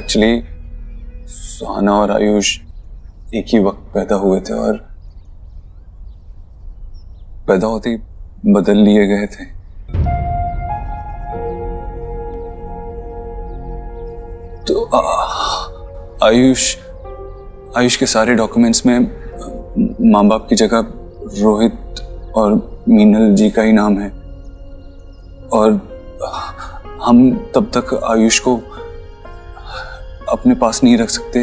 Actually सुहाना और आयुष एक ही वक्त पैदा हुए थे और पैदा होते ही बदल लिए गए थे। तो आयुष के सारे डॉक्यूमेंट्स में माँ बाप की जगह रोहित और मीनल जी का ही नाम है और हम तब तक आयुष को अपने पास नहीं रख सकते।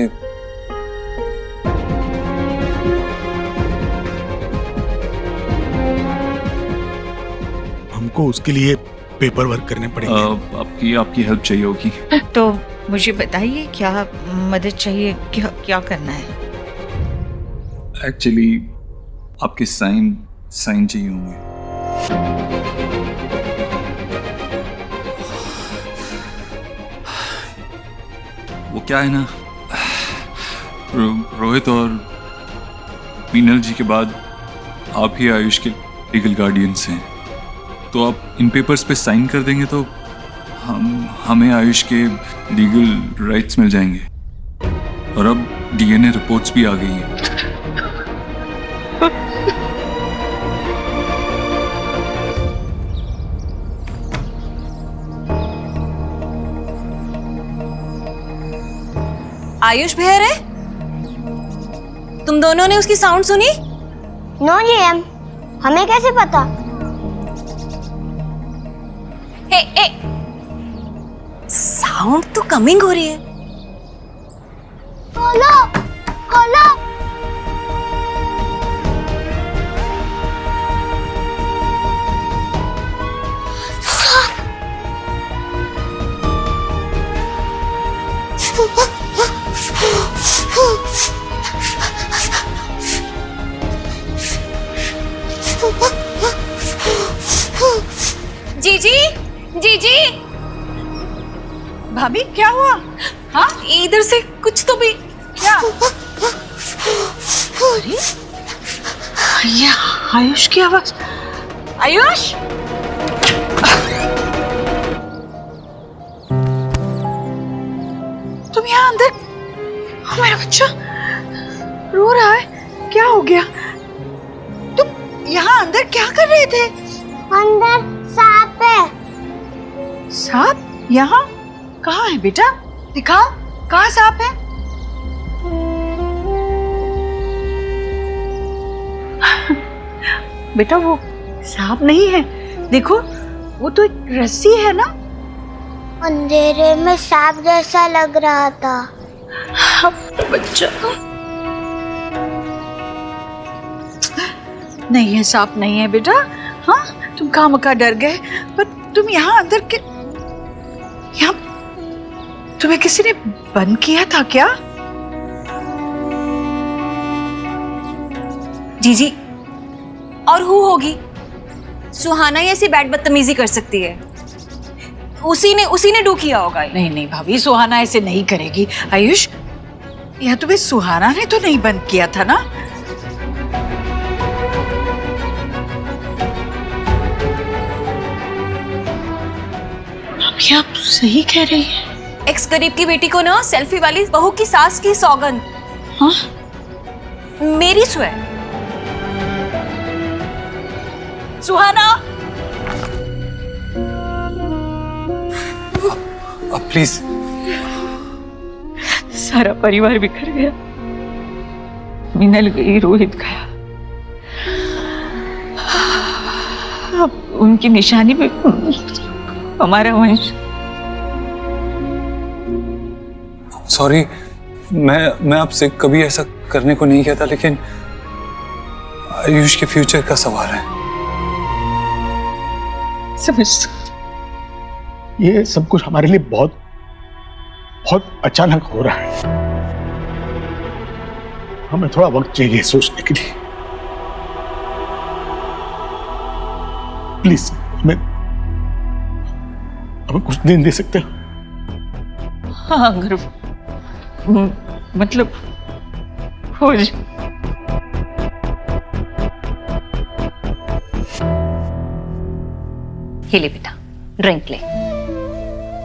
हमको उसके लिए पेपर वर्क करने पड़ेंगे। आपकी हेल्प चाहिए होगी। तो मुझे बताइए क्या मदद चाहिए, क्या करना है? एक्चुअली आपके साइन चाहिए होंगे। वो क्या है ना, रोहित और मीनल जी के बाद आप ही आयुष के लीगल गार्डियंस हैं, तो आप इन पेपर्स पे साइन कर देंगे तो हमें आयुष के लीगल राइट्स मिल जाएंगे। और अब डीएनए रिपोर्ट्स भी आ गई हैं। आयुष बहर है? तुम दोनों ने उसकी साउंड सुनी? नो जीएम, हमें कैसे पता? ए, साउंड तो कमिंग हो रही है। खोलो, खोलो। जीजी भाभी क्या हुआ? हाँ, इधर से कुछ तो भी। क्या? अरे ये आयुष की आवाज। आयुष, तुम यहाँ अंदर? मेरा बच्चा रो रहा है, क्या हो गया? तुम यहाँ अंदर क्या कर रहे थे? अंदर सांप है। सांप? यहाँ कहाँ है बेटा? दिखाओ, कहाँ सांप है? बेटा वो सांप नहीं है, देखो वो तो एक रस्सी है ना। अंधेरे में सांप जैसा लग रहा था। बच्चा नहीं है, सांप नहीं है बेटा। हाँ, तुम खामखा डर गए, पर तुम यहाँ अंदर के यहाँ तुम्हें किसी ने बंद किया था क्या? जीजी, और हु होगी? सुहाना ही ऐसी बैड बदतमीजी कर सकती है। उसी ने डू किया होगा। नहीं नहीं भाभी, सुहाना ऐसे नहीं करेगी। आयुष, यह तुम्हें सुहाना ने तो नहीं बंद किया था ना? आप सही कह रही है। एक्स गरीब की बेटी को ना सेल्फी वाली बहू की सास की सौगंध। हाँ? मेरी स्वे सुहाना। अब प्लीज। सारा परिवार बिखर गया, मिनल गई, रोहित गया, अब उनकी निशानी पे हमारा वंश। सॉरी, मैं आपसे कभी ऐसा करने को नहीं कहता, लेकिन आयुष के फ्यूचर का सवाल है। समझ, ये सब कुछ हमारे लिए बहुत बहुत अचानक हो रहा है। हमें थोड़ा वक्त चाहिए सोचने के लिए। प्लीज हमें कुछ दिन दे सकते हो? हाँ, अगर मतलब हो जाए। ये ले बेटा, ड्रिंक ले,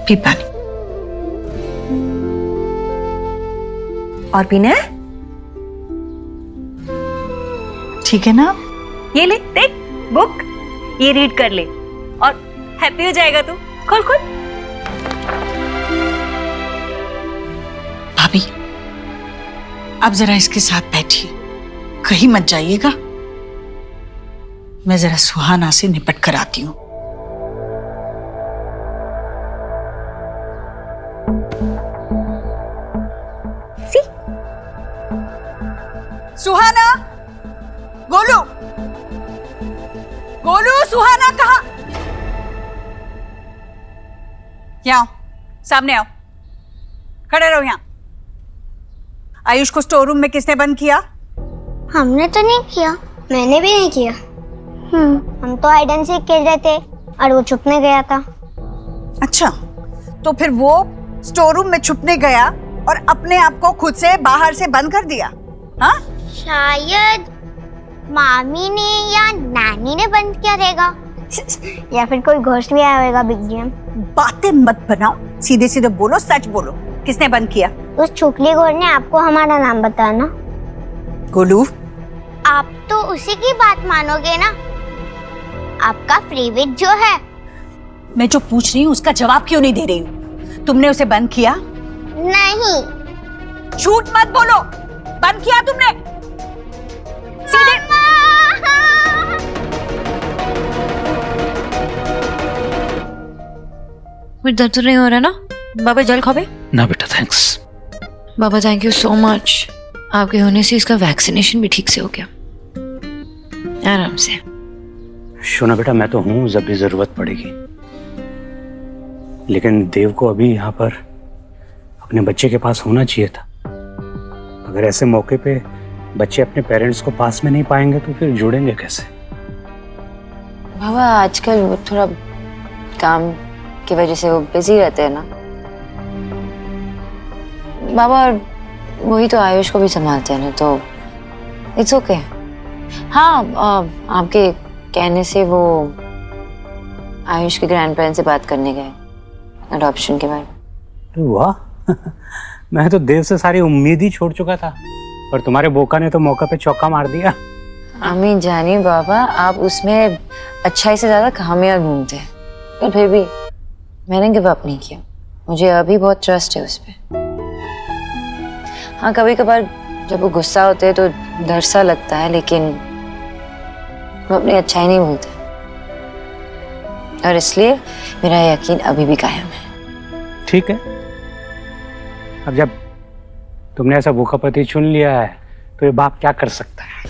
पी पानी। और पीना है? ठीक है ना? ये ले देख बुक, ये रीड कर ले और हैप्पी हो जाएगा तू। खोल खोल। भाभी, आप जरा इसके साथ बैठिए, कहीं मत जाइएगा। मैं जरा सुहाना से निपट कर आती हूँ। सुहाना, गोलू, गोलू, सुहाना कहाँ? यहाँ आओ, सामने आओ, खड़े रहो यहाँ। आयुष को स्टोर रूम में किसने बंद किया? हमने तो नहीं किया। मैंने भी नहीं किया। हम तो हाइड एंड सीक खेल रहे थे और वो छुपने गया था। अच्छा, तो फिर वो स्टोर रूम में छुपने गया और अपने आप को खुद से बाहर से बंद कर दिया? हाँ? शायद मामी ने या नानी ने बंद किया रहेगा या फिर कोई घोस्ट भी आया होगा बिग जियम। बातें मत बनाओ, सीधे सीधे बोलो, सच बोलो, किसने बंद किया? उस छुकली घोर ने आपको हमारा नाम बताया ना। गोलू, आप तो उसी की बात मानोगे ना। आपका फ्रीविट जो है। मैं जो पूछ रही हूँ उसका जवाब क्यों नहीं दे रही हूँ? तुमने उसे बंद किया? नहीं। झूठ मत बोलो, बंद किया तुमने? सीधे कुछ दर्द तो नहीं हो रहा ना? बाबा जल खाओगे? ना बेटा thanks. Baba thank you so much, आपके होने से इसका वैक्सीनेशन भी ठीक से हो गया, आराम से। शोना बेटा मैं तो हूँ जब भी जरूरत पड़ेगी, लेकिन देव को अभी यहाँ पर अपने बच्चे के पास होना चाहिए था। अगर ऐसे मौके पे बच्चे अपने पेरेंट्स को पास में नहीं पाएंगे तो फिर जुड़ेंगे कैसे? बाबा आजकल वो थोड़ा काम की वजह से वो बिजी रहते हैं ना बाबा, और वही तो आयुष को भी संभालते हैं ना, तो इट्स ओके। हाँ, आपके कहने से वो आयुष के ग्रैंड पेरेंट्स से बात करने गए अडॉप्शन के बारे में। वाह मैं तो देव से सारी उम्मीद ही छोड़ चुका था, और तुम्हारे बोका ने तो मौका पे चौका मार दिया। अम्मी जानी बाबा, आप उसमें अच्छाई से ज्यादा खामियां ढूंढते हैं, पर फिर भी मैंने गिव अप नहीं किया। मुझे अभी बहुत ट्रस्ट है उस पर। हाँ, कभी कभार जब वो गुस्सा होते हैं तो डर सा लगता है, लेकिन वो अपनी अच्छाई नहीं भूलते, और इसलिए मेरा यकीन अभी भी कायम है। ठीक है, अब जब तुमने ऐसा भूखा पति चुन लिया है तो ये बाप क्या कर सकता है?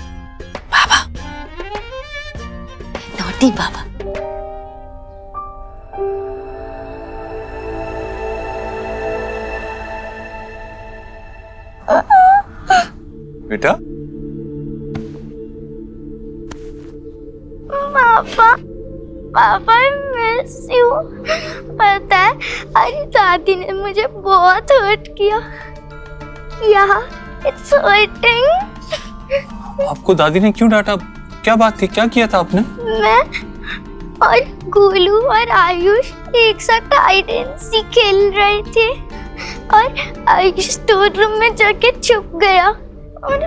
बाबा, नॉटी बाबा। बेटा, पापा, पापा मिस यू। पता है आज दादी ने मुझे बहुत हर्ट किया। It's hurting. आपको दादी ने क्यों डांटा? क्या बात थी? क्या किया था आपने? मैं और गोलू और आयुष एक साथ हाइड एंड सीक खेल रहे थे और आयुष स्टोर रूम में जाके छुप गया, और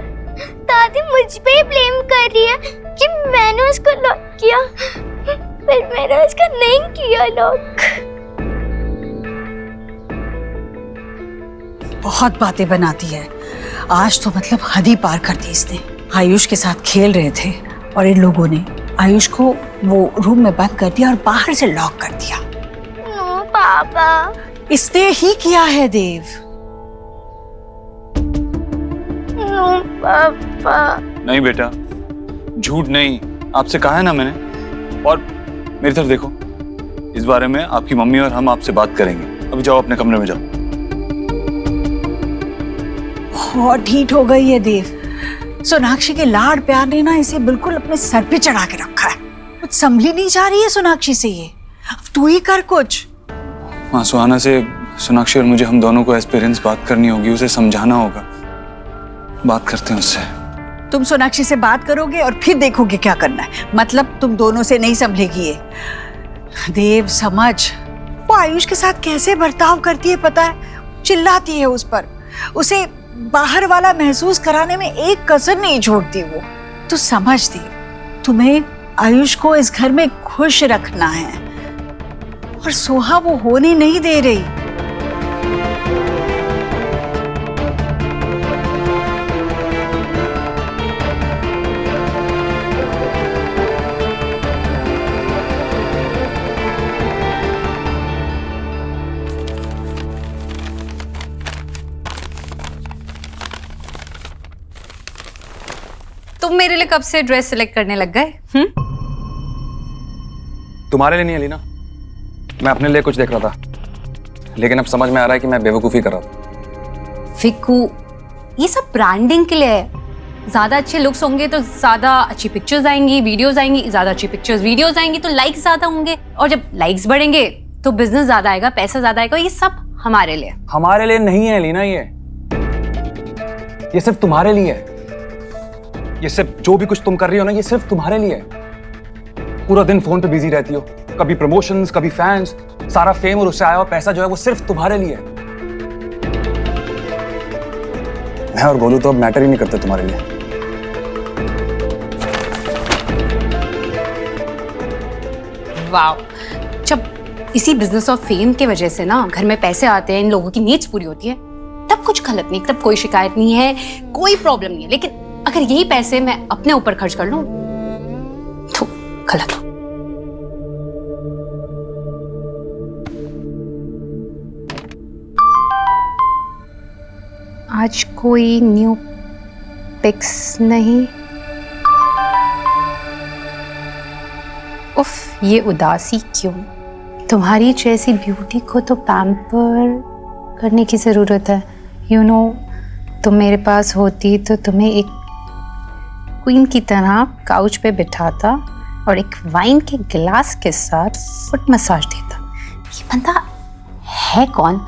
दादी मुझ पे ही ब्लेम कर रही है कि मैंने उसको लॉक किया, पर मैंने उसका नहीं किया लॉक। बहुत बातें बनाती है आज तो, मतलब हद ही पार कर दी इसने। आयुष के साथ खेल रहे थे और इन लोगों ने आयुष को वो रूम में बंद कर दिया और बाहर से लॉक कर दिया। नो पापा, इसने ही किया है देव। नो पापा। नहीं बेटा, झूठ नहीं, आपसे कहा है ना मैंने। और मेरी तरफ देखो, इस बारे में आपकी मम्मी और हम आपसे बात करेंगे। अभी जाओ अपने कमरे में जाओ। बहुत ढीठ हो गई है देव। सोनाक्षी के लाड प्यार ने ना इसे बिल्कुल अपने सर पे चढ़ा के रखा है। कुछ संभली नहीं जा रही है सोनाक्षी से ये। अब तू ही कर कुछ। हाँ, सुहाना से सोनाक्षी और मुझे, हम दोनों को एज पेरेंट्स बात करनी होगी, उसे समझाना होगा। बात करते हैं उससे। तुम सोनाक्षी से बात करोगे और फिर देखोगे क्या करना है। मतलब तुम दोनों से नहीं संभलेगी ये। देव समझ, वो आयुष के साथ कैसे बर्ताव करती है पता है? चिल्लाती है उस पर, उसे बाहर वाला महसूस कराने में एक कसर नहीं छोड़ती वो। तू समझती, तुम्हें आयुष को इस घर में खुश रखना है और सोहा वो होने नहीं दे रही। तुम मेरे लिए कब से ड्रेस सिलेक्ट करने लग गए? तुम्हारे लिए नहीं अलीना, मैं अपने लिए कुछ देख रहा था, लेकिन अब समझ में आ रहा है कि मैं बेवकूफ़ी कर रहा था। फिक्कू, ये सब ब्रांडिंग के लिए है। ज्यादा अच्छे लुक्स होंगे तो ज्यादा अच्छी पिक्चर्स आएंगी, वीडियोस आएंगी, ज्यादा अच्छी पिक्चर्स वीडियोस आएंगी तो लाइक्स ज्यादा होंगे, और जब लाइक्स बढ़ेंगे तो बिजनेस ज्यादा आएगा, पैसा ज्यादा आएगा। ये सब हमारे लिए। हमारे लिए नहीं है अलीना, ये सिर्फ तुम्हारे लिए है। ये सिर्फ जो भी कुछ तुम कर रही हो ना, ये सिर्फ तुम्हारे लिए है। पूरा दिन फोन पे बिजी रहती हो, कभी प्रमोशंस, कभी फैंस, सारा फेम और उससे आया हुआ पैसा जो है वो सिर्फ तुम्हारे लिए है। मैं और गोलू तो अब मैटर ही नहीं करते तुम्हारे लिए। वाह, जब इसी बिजनेस और फेम के वजह से ना घर में पैसे आते हैं, इन लोगों की नीड्स पूरी होती है, तब कुछ गलत नहीं, तब कोई शिकायत नहीं है, कोई प्रॉब्लम नहीं है। लेकिन अगर यही पैसे मैं अपने ऊपर खर्च कर लूं तो गलत हो। आज कोई न्यू पिक्स नहीं। उफ, ये उदासी क्यों? तुम्हारी जैसी ब्यूटी को तो पैम्पर करने की ज़रूरत है। यू नो, तुम मेरे पास होती तो तुम्हें एक क्वीन की तरह काउच पे बिठाता और एक वाइन के गिलास के साथ फुट मसाज देता। ये बंदा है कौन?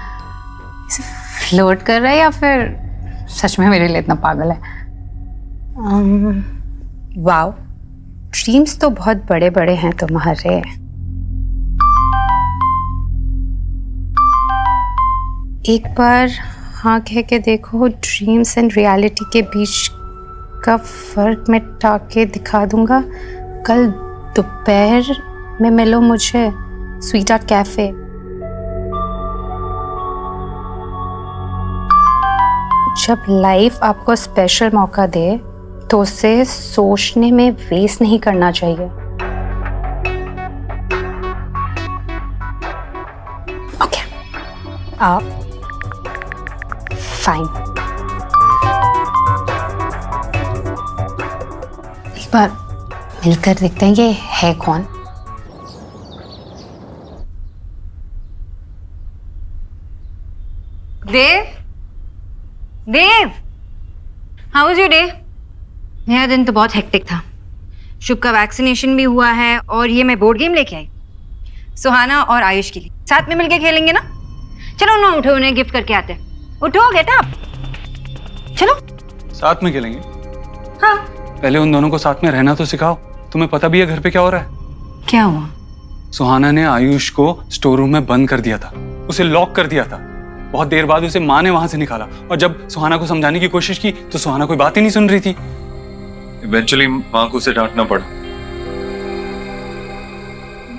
इसे फ्लर्ट कर रहा है या फिर सच में मेरे लिए इतना पागल है? वाओ, ड्रीम्स तो बहुत बड़े बड़े हैं तुम्हारे। एक बार हाँ कह के देखो, ड्रीम्स एंड रियलिटी के बीच का फर्क मैं टाके दिखा दूंगा। कल दोपहर में मिलो मुझे स्वीटा कैफे। जब लाइफ आपको स्पेशल मौका दे तो उसे सोचने में वेस्ट नहीं करना चाहिए। ओके, आप फाइन। एक बार मिलकर देखते हैं ये है कौन। देव, देव, हाउ वाज योर डे? मेरा दिन तो बहुत हेक्टिक था। शुभ का वैक्सीनेशन भी हुआ है और ये मैं बोर्ड गेम लेके आई सुहाना और आयुष के लिए। साथ में मिलके खेलेंगे ना? चलो ना, उठो, उन्हें गिफ्ट करके आते हैं। उठो, गेट अप, चलो। साथ में खेलेंगे? हाँ। पहले उन दोनों को साथ में रहना तो सिखाओ। तुम्हें पता भी है घर पे क्या हो रहा है? क्या हुआ? सुहाना ने आयुष को स्टोर रूम में बंद कर दिया था, उसे लॉक कर दिया था। बहुत देर बाद उसे माँ ने वहां से निकाला और जब सुहाना को समझाने की कोशिश की तो सुहाना कोई बात ही नहीं सुन रही थी। इवेंचुअली माँ को उसे डांटना पड़ा।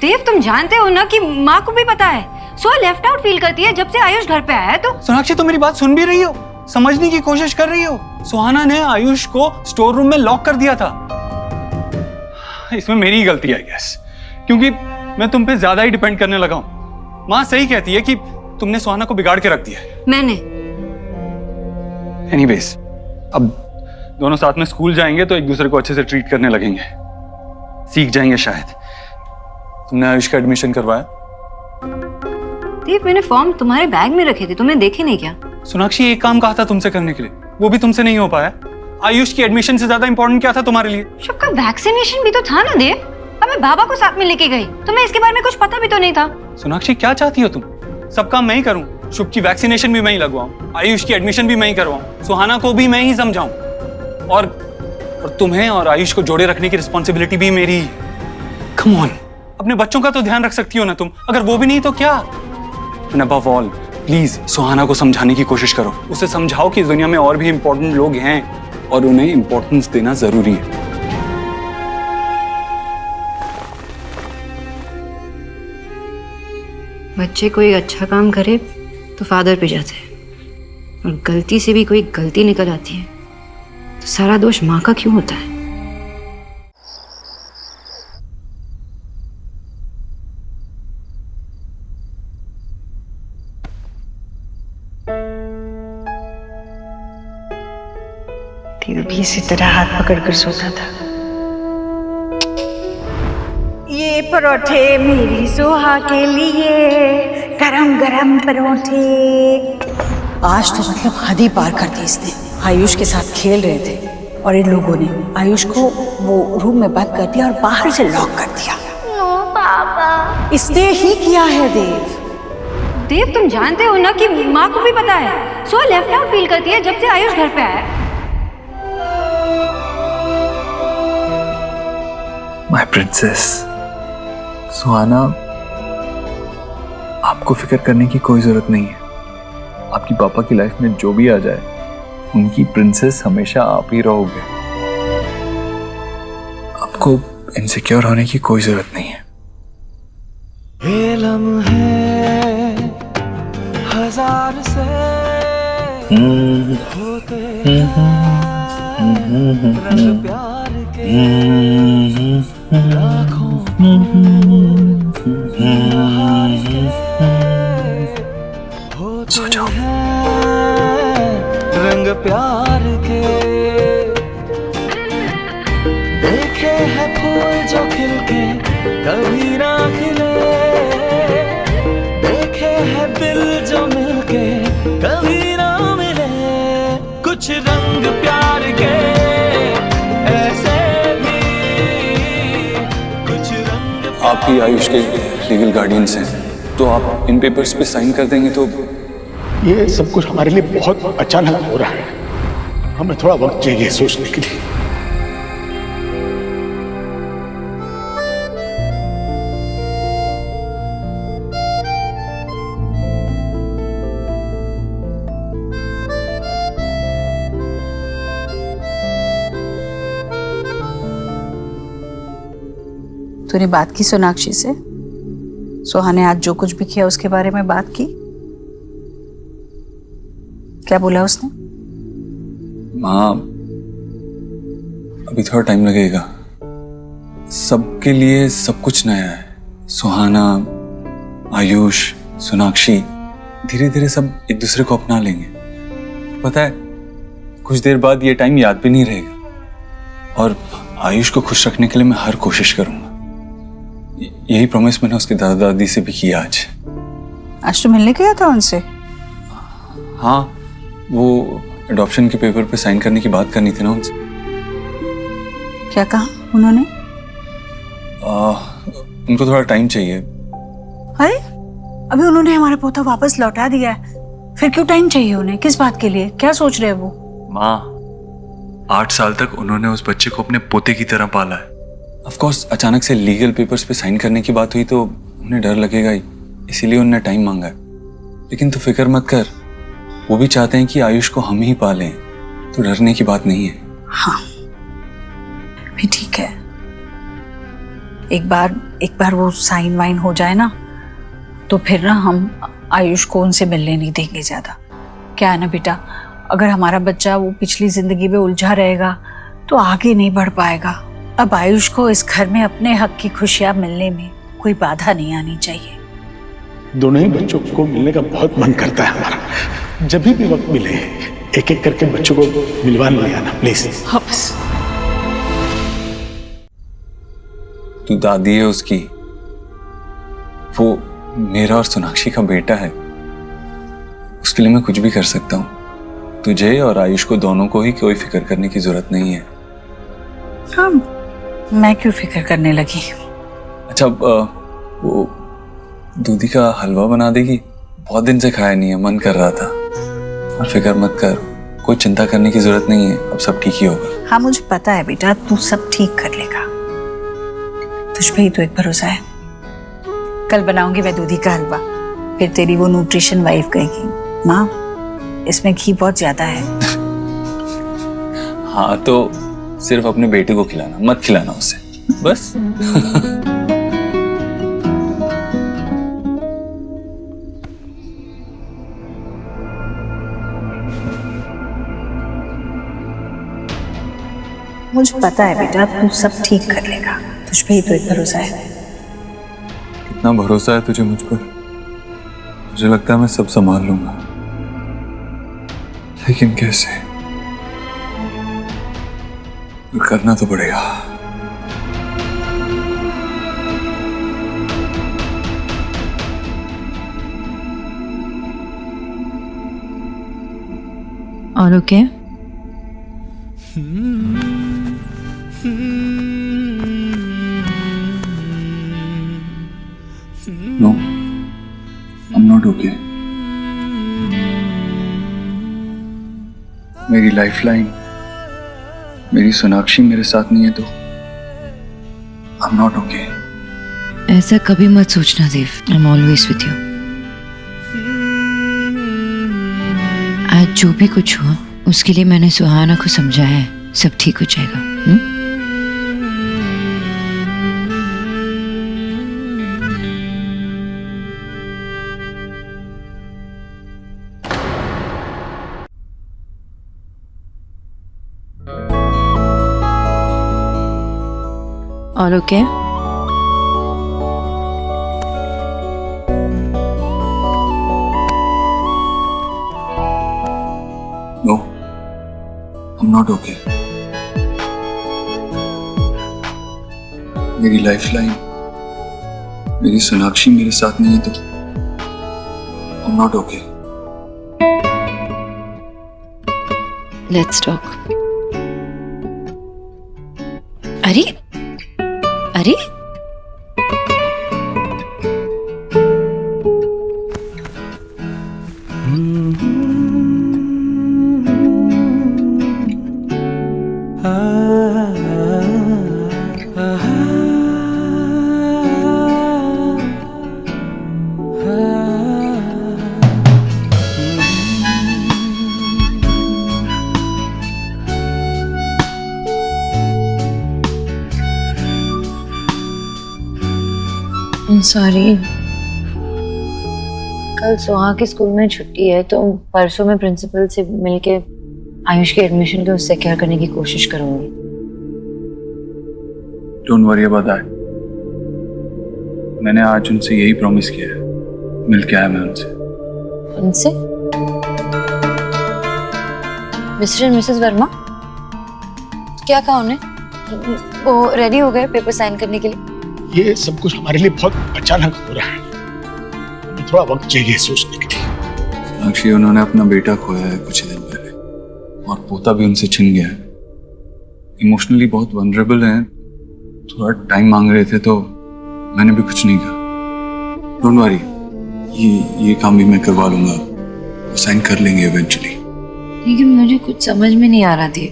देव, तुम जानते हो ना कि माँ को भी पता है सुहा लेफ्ट आउट फील करती है जब से आयुष घर पे आया है। तो सोनाक्षी, तुम मेरी बात सुन भी रही हो? समझने की कोशिश कर रही हो? सुहाना ने आयुष को स्टोर रूम में लॉक कर दिया था। इसमें मेरी गलती है गैस, क्योंकि मैं तुम पे ज्यादा ही डिपेंड करने लगा हूं। माँ सही कहती है कि तुमने सुहाना को बिगाड़ के रख दिया है। मैंने एनीवेज, अब दोनों साथ में स्कूल जाएंगे तो एक दूसरे को अच्छे से ट्रीट करने लगेंगे, सीख जाएंगे शायद। तुमने आयुष का एडमिशन करवाया? देव, मैंने फॉर्म तुम्हारे बैग में रखे थे, तुमने देखे नहीं क्या? सोनाक्षी, एक काम कहा था तुमसे करने के लिए, वो भी तुमसे नहीं हो पाया। आयुष की एडमिशन से ज्यादा इंपॉर्टेंट क्या था तुम्हारे लिए? शुभ का वैक्सीनेशन भी तो था ना देव। अब मैं बाबा को साथ में लेके गई, तुम्हें इसके बारे में कुछ पता भी तो नहीं था। सोनाक्षी, क्या चाहती हो तुम? सब काम मैं ही करूं, शुभ की वैक्सीनेशन भी मैं ही लगवाऊं, आयुष की एडमिशन भी मैं ही करवाऊं, सुहाना को भी मैं ही समझाऊं, और तुम्हें और आयुष को जोड़े रखने की रिस्पॉन्सिबिलिटी भी मेरी। कम ऑन, अपने बच्चों का तो ध्यान रख सकती हो ना तुम? अगर वो भी नहीं तो क्या? And above all, प्लीज सुहाना को समझाने की कोशिश करो। उसे समझाओ कि इस दुनिया में और भी इंपॉर्टेंट लोग हैं और उन्हें इंपॉर्टेंस देना जरूरी है। बच्चे कोई अच्छा काम करे तो फादर पे जाते हैं, और गलती से भी कोई गलती निकल आती है तो सारा दोष माँ का क्यों होता है? दिल भी इसी तरह हाथ पकड़कर सोता था। ये परोठे मेरी सोहा के लिए, गरम गरम परोठे। आज तो मतलब हद ही पार कर दी इसने। आयुष के साथ खेल रहे थे और इन लोगों ने आयुष को वो रूम में बंद कर दिया और बाहर से लॉक कर दिया। नो पापा। इसने ही किया है देव। देव, तुम जानते हो ना कि माँ को भी पता है, सो लेफ्ट आउट फील करती है जब से आयुष घर पे आया। माय प्रिंसेस सुहाना, आपको फिक्र करने की कोई जरूरत नहीं है। आपकी पापा की लाइफ में जो भी आ जाए, उनकी प्रिंसेस हमेशा आप ही रहोगे। आपको इनसिक्योर होने की कोई जरूरत नहीं है। ये लम्हे हजार से होते रंग प्यार के लाखों होते हैं रंग प्यार के। देखे हैं फूल जो खिलके कभी ना खिले, देखे हैं दिल जो मिलके कभी ना मिले। कुछ रंग प्यार के ऐसे भी, कुछ रंग। आप ही आयुष के लीगल गार्डियंस हैं, तो आप इन पेपर्स पे साइन कर देंगे तो। ये सब कुछ हमारे लिए बहुत अचानक हो रहा है, हमें थोड़ा वक्त चाहिए सोचने के लिए। तूने बात की सोनाक्षी से? सोहा ने आज जो कुछ भी किया उसके बारे में बात की? क्या बोला उसने? माँ, अभी थोड़ा टाइम लगेगा। सबके लिए सब कुछ नया है। सुहाना, आयुष, सोनाक्षी, धीरे धीरे सब एक दूसरे को अपना लेंगे। पता है, कुछ देर बाद ये टाइम याद भी नहीं रहेगा। और आयुष को खुश रखने के लिए मैं हर कोशिश करूंगा। यही प्रॉमिस मैंने उसके दादा दादी से भी किया आज तो मिलने गया था उनसे? हाँ, वो अडॉप्शन के पेपर पे साइन करने की बात करनी थी ना उनसे। क्या कहा उन्होंने? उनको थोड़ा टाइम चाहिए। अरे, अभी उन्होंने हमारा पोता वापस लौटा दिया है, फिर क्यों टाइम चाहिए उन्हें? किस बात के लिए? क्या सोच रहे हैं वो? माँ, 8 साल तक उन्होंने उस बच्चे को अपने पोते की तरह पाला है। ऑफ कोर्स अचानक से लीगल पेपर्स पे साइन करने की बात हुई तो उन्हें डर लगेगा ही, इसीलिए उन्होंने टाइम मांगा है। लेकिन तू फिक्र मत कर, वो भी चाहते हैं कि आयुष को हम ही पालें, तो डरने की बात नहीं है। हाँ, भी ठीक है। एक बार वो साइन वाइन हो जाए ना, तो फिर ना हम आयुष को उनसे मिलने नहीं देंगे ज्यादा। क्या है ना बेटा, अगर हमारा बच्चा वो पिछली जिंदगी में उलझा रहेगा तो आगे नहीं बढ़ पाएगा। अब आयुष को इस घर में अपने हक की खुशियां मिलने में कोई बाधा नहीं आनी चाहिए। दोनों ही बच्चों को मिलने का बहुत मन करता है हमारा। जब भी वक्त मिले एक एक करके बच्चों को मिलवाने ले आना प्लीज। हाँ बस। तू दादी है उसकी, वो मेरा और सोनाक्षी का बेटा है। उसके लिए मैं कुछ भी कर सकता हूँ। तुझे और आयुष को दोनों को ही कोई फिक्र करने की जरूरत नहीं है। हाँ, मैं क्यों फिक्र करने लगी? अच्छा, वो दूधी का हलवा बना देगी? बहुत दिन से खाया नहीं है, मन कर रहा था। और फिक्र मत कर, कोई चिंता करने की जरूरत नहीं है, अब सब ठीक ही होगा। हाँ मुझे पता है बेटा, तू सब ठीक कर लेगा। तुझ पे ही तो एक भरोसा है। कल बनाऊंगी मैं दूधी का हलवा, फिर तेरी वो न्यूट्रिशन वाइफ कहेगी माँ इसमें घी बहुत ज्यादा है। हाँ तो सिर्फ अपने बेटे को खिलाना, मत खिलाना उसे, बस। मुझे पता है बेटा तू सब ठीक कर लेगा, तुझ पे ही तो एक भरोसा है। कितना भरोसा है तुझे मुझ पर? मुझे लगता है मैं सब संभाल लूंगा, लेकिन कैसे? करना तो पड़ेगा। और okay? No, I'm not okay. मेरी लाइफलाइन, मेरी सोनाक्षी मेरे साथ नहीं है तो I'm not okay. ऐसा कभी मत सोचना देव, I'm always with you. आज जो भी कुछ हुआ उसके लिए मैंने सुहाना को समझाया है, सब ठीक हो जाएगा। और okay? No, I'm not okay. मेरी लाइफलाइन, मेरी सोनाक्षी मेरे साथ नहीं है तो I'm not okay. Let's talk. अरे अरे सॉरी, कल सुहा के स्कूल में छुट्टी है तो परसों मैं प्रिंसिपल से मिलके आयुष के एडमिशन को सिक्योर करने की कोशिश करूंगी। Don't worry about that. मैंने आज उनसे यही प्रॉमिस किया है, मिल के आया मैं उनसे। उनसे? Mister and Mrs Verma? क्या कहा उन्हें? वो रेडी हो गए पेपर साइन करने के लिए? ये सब कुछ हमारे लिए बहुत अचानक हो रहा है, हमें थोड़ा वक्त चाहिए सोचने के लिए। सोनाक्षी, उन्होंने अपना बेटा खोया है कुछ दिन पहले और पोता भी उनसे छिन गया है। इमोशनली बहुत वनरेबल हैं, थोड़ा टाइम मांग रहे थे तो मैंने भी कुछ नहीं कहा। डोंट वरी, ये काम भी मैं करवा लूंगा, वो साइन कर लेंगे इवेंचुअली। लेकिन मुझे कुछ समझ में नहीं आ रहा थी,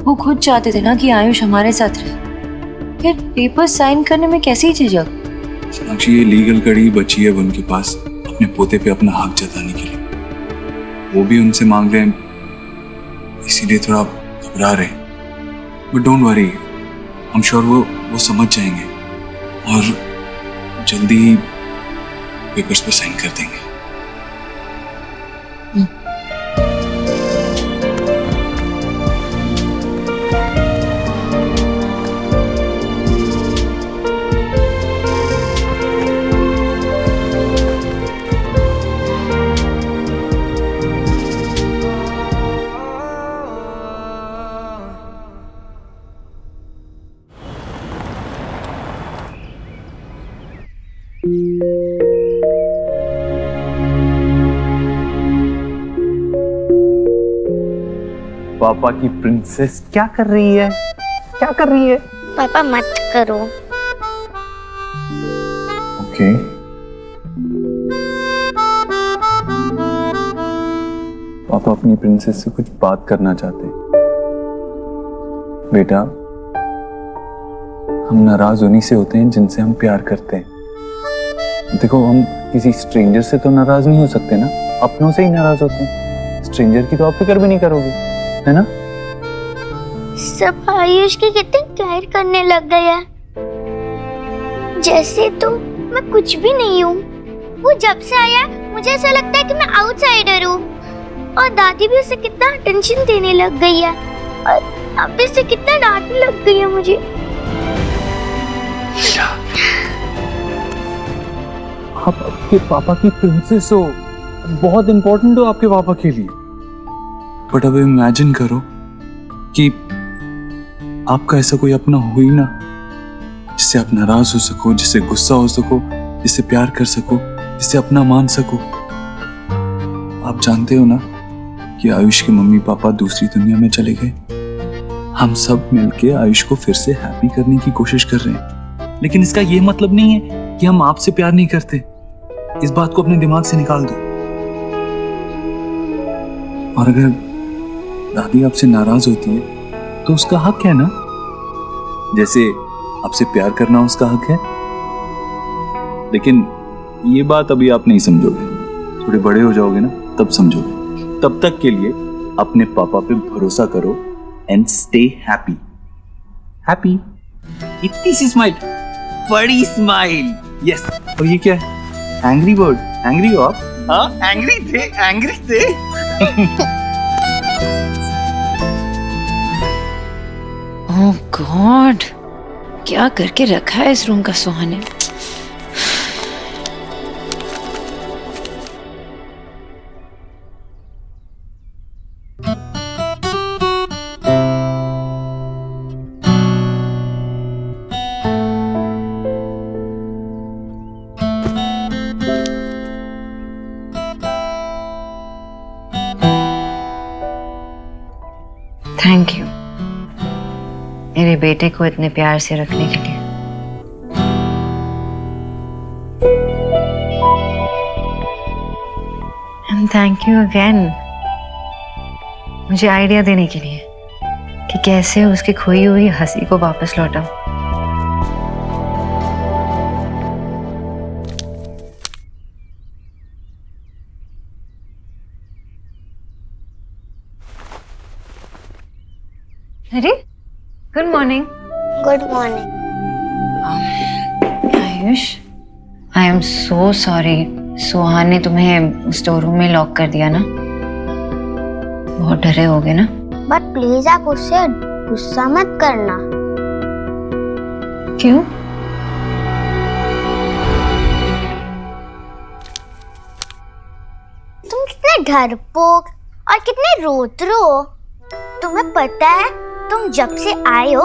वो खुद चाहते थे ना कि आयुष हमारे साथ रहे, फिर पेपर साइन करने में कैसे ही झिझक? सोनाक्षी, ये लीगल कड़ी बची है उनके पास अपने पोते पे अपना हक जताने के लिए। वो भी उनसे मांग रहे हैं, इसीलिए थोड़ा घबरा रहे हैं। But don't worry, I am sure वो समझ जाएंगे और जल्दी ही पेपर्स पे साइन कर देंगे। पापा की प्रिंसेस क्या कर रही है? क्या कर रही है? पापा मत करो। ओके। पापा अपनी प्रिंसेस से कुछ बात करना चाहते हैं। बेटा, हम नाराज उन्हीं से होते हैं जिनसे हम प्यार करते हैं। देखो, हम किसी स्ट्रेंजर से तो नाराज नहीं हो सकते ना, अपनों से ही नाराज होते हैं। स्ट्रेंजर की तो आप फिक्र भी नहीं करोगे, है ना? सब आयुष की कितनी केयर करने लग गए हैं, जैसे तो मैं कुछ भी नहीं हूँ। वो जब से आया मुझे ऐसा लगता है कि मैं आउटसाइडर हूँ। और दादी भी उसे कितना अटेंशन देने लग गई है, और अब भी उसे कितना डांटने लग गई है मुझे। आप आपके पापा की प्रिंसेस हो, बहुत इंपॉर्टेंट हो आपके पापा के लिए। बट अब इमेजिन करो कि आपका ऐसा कोई अपना हो ही ना, जिससे आप नाराज हो सको, जिससे गुस्सा हो सको, जिससे प्यार कर सको, जिससे अपना मान सको। आप जानते हो ना कि आयुष के मम्मी पापा दूसरी दुनिया में चले गए। हम सब मिलके आयुष को फिर से हैप्पी करने की कोशिश कर रहे हैं, लेकिन इसका ये मतलब नहीं है कि हम आपसे प्यार नहीं करते। इस बात को अपने दिमाग से निकाल दो। और अगर दादी आपसे नाराज होती है तो उसका हक है ना, जैसे आपसे प्यार करना उसका हक है। लेकिन ये बात अभी आप नहीं समझोगे, थोड़े बड़े हो जाओगे ना तब समझोगे। तब तक के लिए अपने पापा पे भरोसा करो एंड स्टे हैप्पी। हैप्पी। इतनी सी स्माइल, बड़ी स्माइल। यस। और ये क्या है? Angry bird. एंग्री हो आप? हाँ, एंग्री थे, एंग्री थे। ओह गॉड, क्या करके रखा है इस रूम का सोहा ने। थैंक यू मेरे बेटे को इतने प्यार से रखने के लिए। एंड थैंक यू अगेन मुझे आइडिया देने के लिए कि कैसे उसकी खोई हुई हंसी को वापस लौटाऊं। अरे good morning. Good morning. Ayush, I am so sorry, Soha ने तुम्हें स्टोर रूम में लॉक कर दिया ना। बहुत डरे होगे ना। बट प्लीज आप उससे गुस्सा मत करना। क्यों? तुम कितने डरपोक और कितने रोतरू हो। तुम्हें पता है तुम जब से आए हो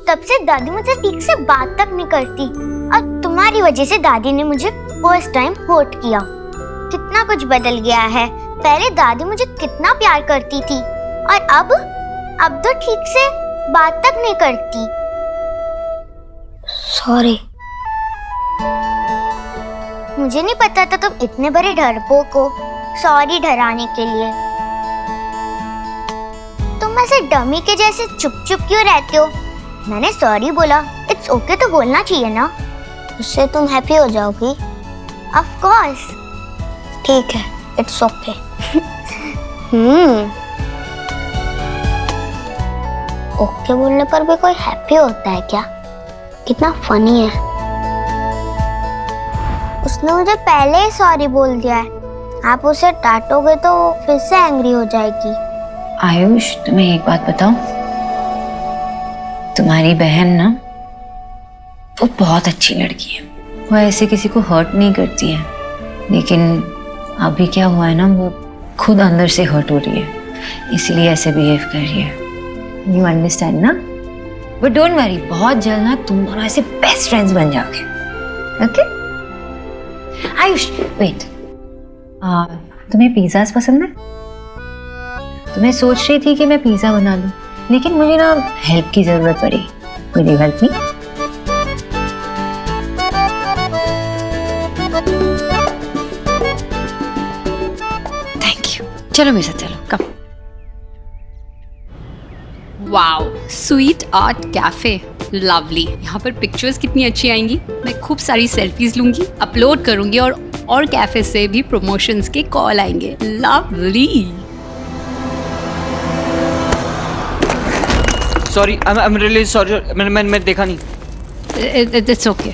तब से दादी मुझसे ठीक से बात तक नहीं करती, और तुम्हारी वजह से दादी ने मुझे फर्स्ट टाइम हर्ट किया। कितना कुछ बदल गया है। पहले दादी मुझे कितना प्यार करती थी, और अब तो ठीक से बात तक नहीं करती। सॉरी। मुझे नहीं पता था तुम इतने बड़े डरपोक हो। सॉरी डराने के लिए। तुम ऐसे डमी के जैसे चुप चुप क्यों रहते हो? मैंने सॉरी बोला, इट्स ओके तो बोलना चाहिए ना, उससे तुम हैप्पी हो जाओगी। Of course. ठीक है, इट्स ओके। ओके बोलने पर भी कोई हैप्पी होता है क्या? कितना फनी है। उसने मुझे पहले ही सॉरी बोल दिया है। आप उसे डांटोगे तो वो फिर से एंग्री हो जाएगी। आयुष, तुम्हें एक बात बताऊं, तुम्हारी बहन ना वो बहुत अच्छी लड़की है। वो ऐसे किसी को हर्ट नहीं करती है, लेकिन अभी क्या हुआ है ना, वो खुद अंदर से हर्ट हो रही है, इसीलिए ऐसे बिहेव कर रही है। यू अंडरस्टैंड ना? बट डोंट वरी, बहुत जल्द ना तुम दोनों ऐसे बेस्ट फ्रेंड्स बन जाओगे। ओके? आयुष वेट, तुम्हें पिज़्ज़ास पसंद है? तो मैं सोच रही थी कि मैं पिज़्ज़ा बना लूं, लेकिन मुझे ना हेल्प की जरूरत पड़ी। Will you help me? Thank you. चलो मेरे साथ चलो, come. Wow, sweet art cafe, lovely. यहाँ पर पिक्चर्स कितनी अच्छी आएंगी। मैं खूब सारी सेल्फीज लूंगी, अपलोड करूंगी और कैफे से भी प्रमोशंस के कॉल आएंगे। Lovely. Sorry, I am really sorry, मैंने देखा नहीं। It's okay.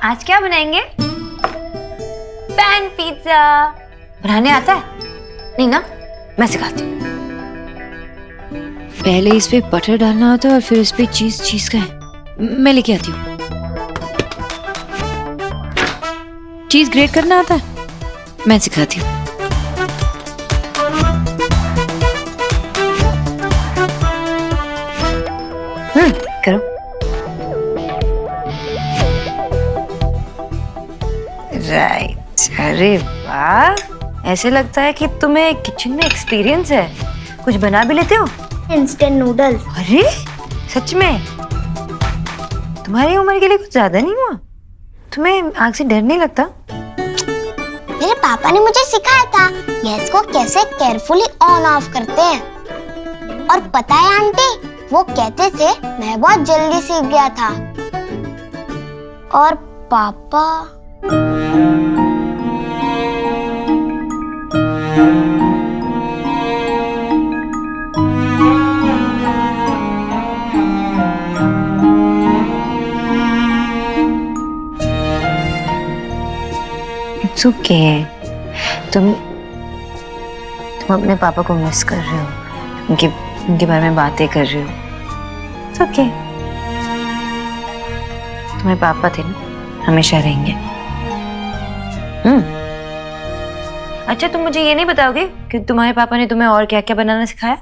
आज क्या बनाएंगे? Pan pizza. बनाने आता है? नहीं ना, मैं सिखाती हूँ। पहले इस पे बटर डालना होता है और फिर इस पे चीज का है। मैं लेके आती हूँ। चीज ग्रेट करना आता है? मैं सिखाती हूँ। करो। राइट। अरे वाह, ऐसे लगता है कि तुम्हें किचन में एक्सपीरियंस है। कुछ बना भी लेते हो? Instant noodles. अरे सच में? तुम्हारी उम्र के लिए कुछ ज्यादा नहीं हुआ? तुम्हें आग से डर नहीं लगता? मेरे पापा ने मुझे सिखाया था गैस को कैसे केयरफुली ऑन ऑफ करते हैं। और पता है आंटी, वो कहते थे मैं बहुत जल्दी सीख गया था। और पापा इट्स ओके। तुम अपने पापा को मिस कर रहे हो, उनके बारे में बातें कर रहे हो। It's okay. तुम्हारे पापा थे ना, हमेशा रहेंगे। अच्छा, तुम मुझे ये नहीं बताओगे कि तुम्हारे पापा ने तुम्हें और क्या क्या बनाना सिखाया?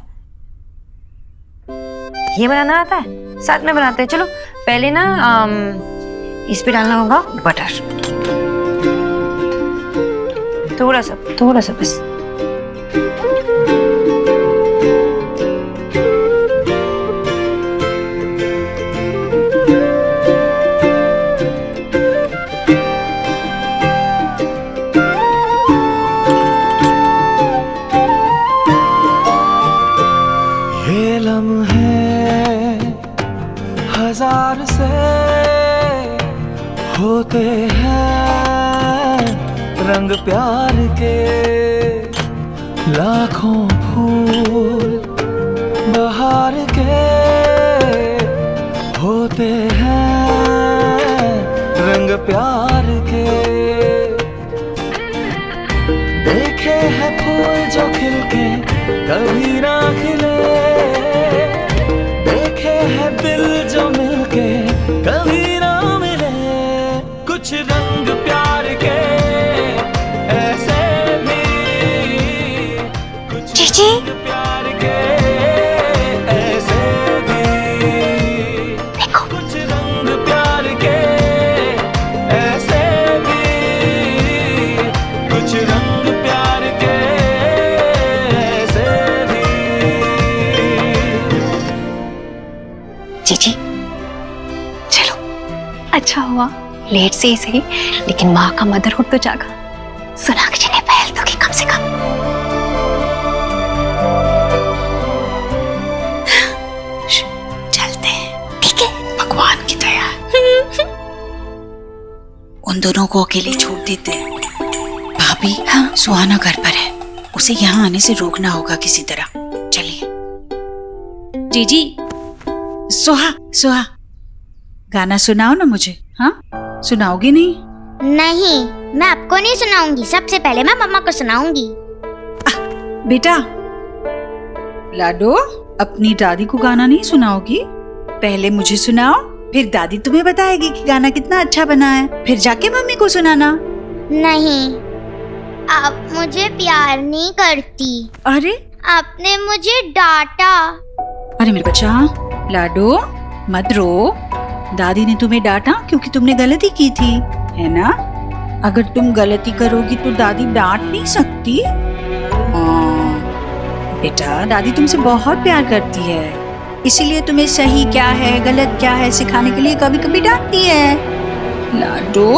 ये बनाना आता है? साथ में बनाते हैं। चलो पहले ना इस पे डालना होगा बटर, थोड़ा सा बस। ये लम्हे हजार से होते हैं, रंग प्यार के लाखों फूल बहार के होते हैं, रंग प्यार के। देखे हैं फूल जो खिलके कभी ना खिले, देखे हैं दिल जो मिलके कभी ना मिले। कुछ रंग प्यार के ऐसे भी, कुछ रंग प्यार के ऐसे भी, कुछ रंग प्यार के ऐसे भी, कुछ रंग प्यार के ऐसे भी। जीजी चलो, अच्छा हुआ लेट से ही सही, लेकिन माँ का मदरहुड तो जागा। सोनाक्षी ने पहल तो की कम से कम। चलते हैं, ठीक है? भगवान की दया। उन दोनों को अकेले छोड़ देते हैं। भाभी, हाँ? सुहाना घर पर है, उसे यहाँ आने से रोकना होगा किसी तरह। चलिए। जीजी, सुहा गाना सुनाओ ना मुझे। हाँ, सुनाओगी नहीं? नहीं, मैं आपको नहीं सुनाऊंगी। सबसे पहले मैं मम्मा को सुनाऊंगी। बेटा लाडो, अपनी दादी को गाना नहीं सुनाओगी? पहले मुझे सुनाओ, फिर दादी तुम्हें बताएगी कि गाना कितना अच्छा बना है, फिर जाके मम्मी को सुनाना। नहीं, आप मुझे प्यार नहीं करती। अरे आपने मुझे डांटा। अरे मेरे बच्चा, लाडो मत रो। दादी ने तुम्हें डांटा क्योंकि तुमने गलती की थी, है ना? अगर तुम गलती करोगी तो दादी डांट नहीं सकती। बेटा, दादी तुमसे बहुत प्यार करती है, इसीलिए तुम्हें सही क्या है गलत क्या है सिखाने के लिए कभी कभी डांटती है। लाडो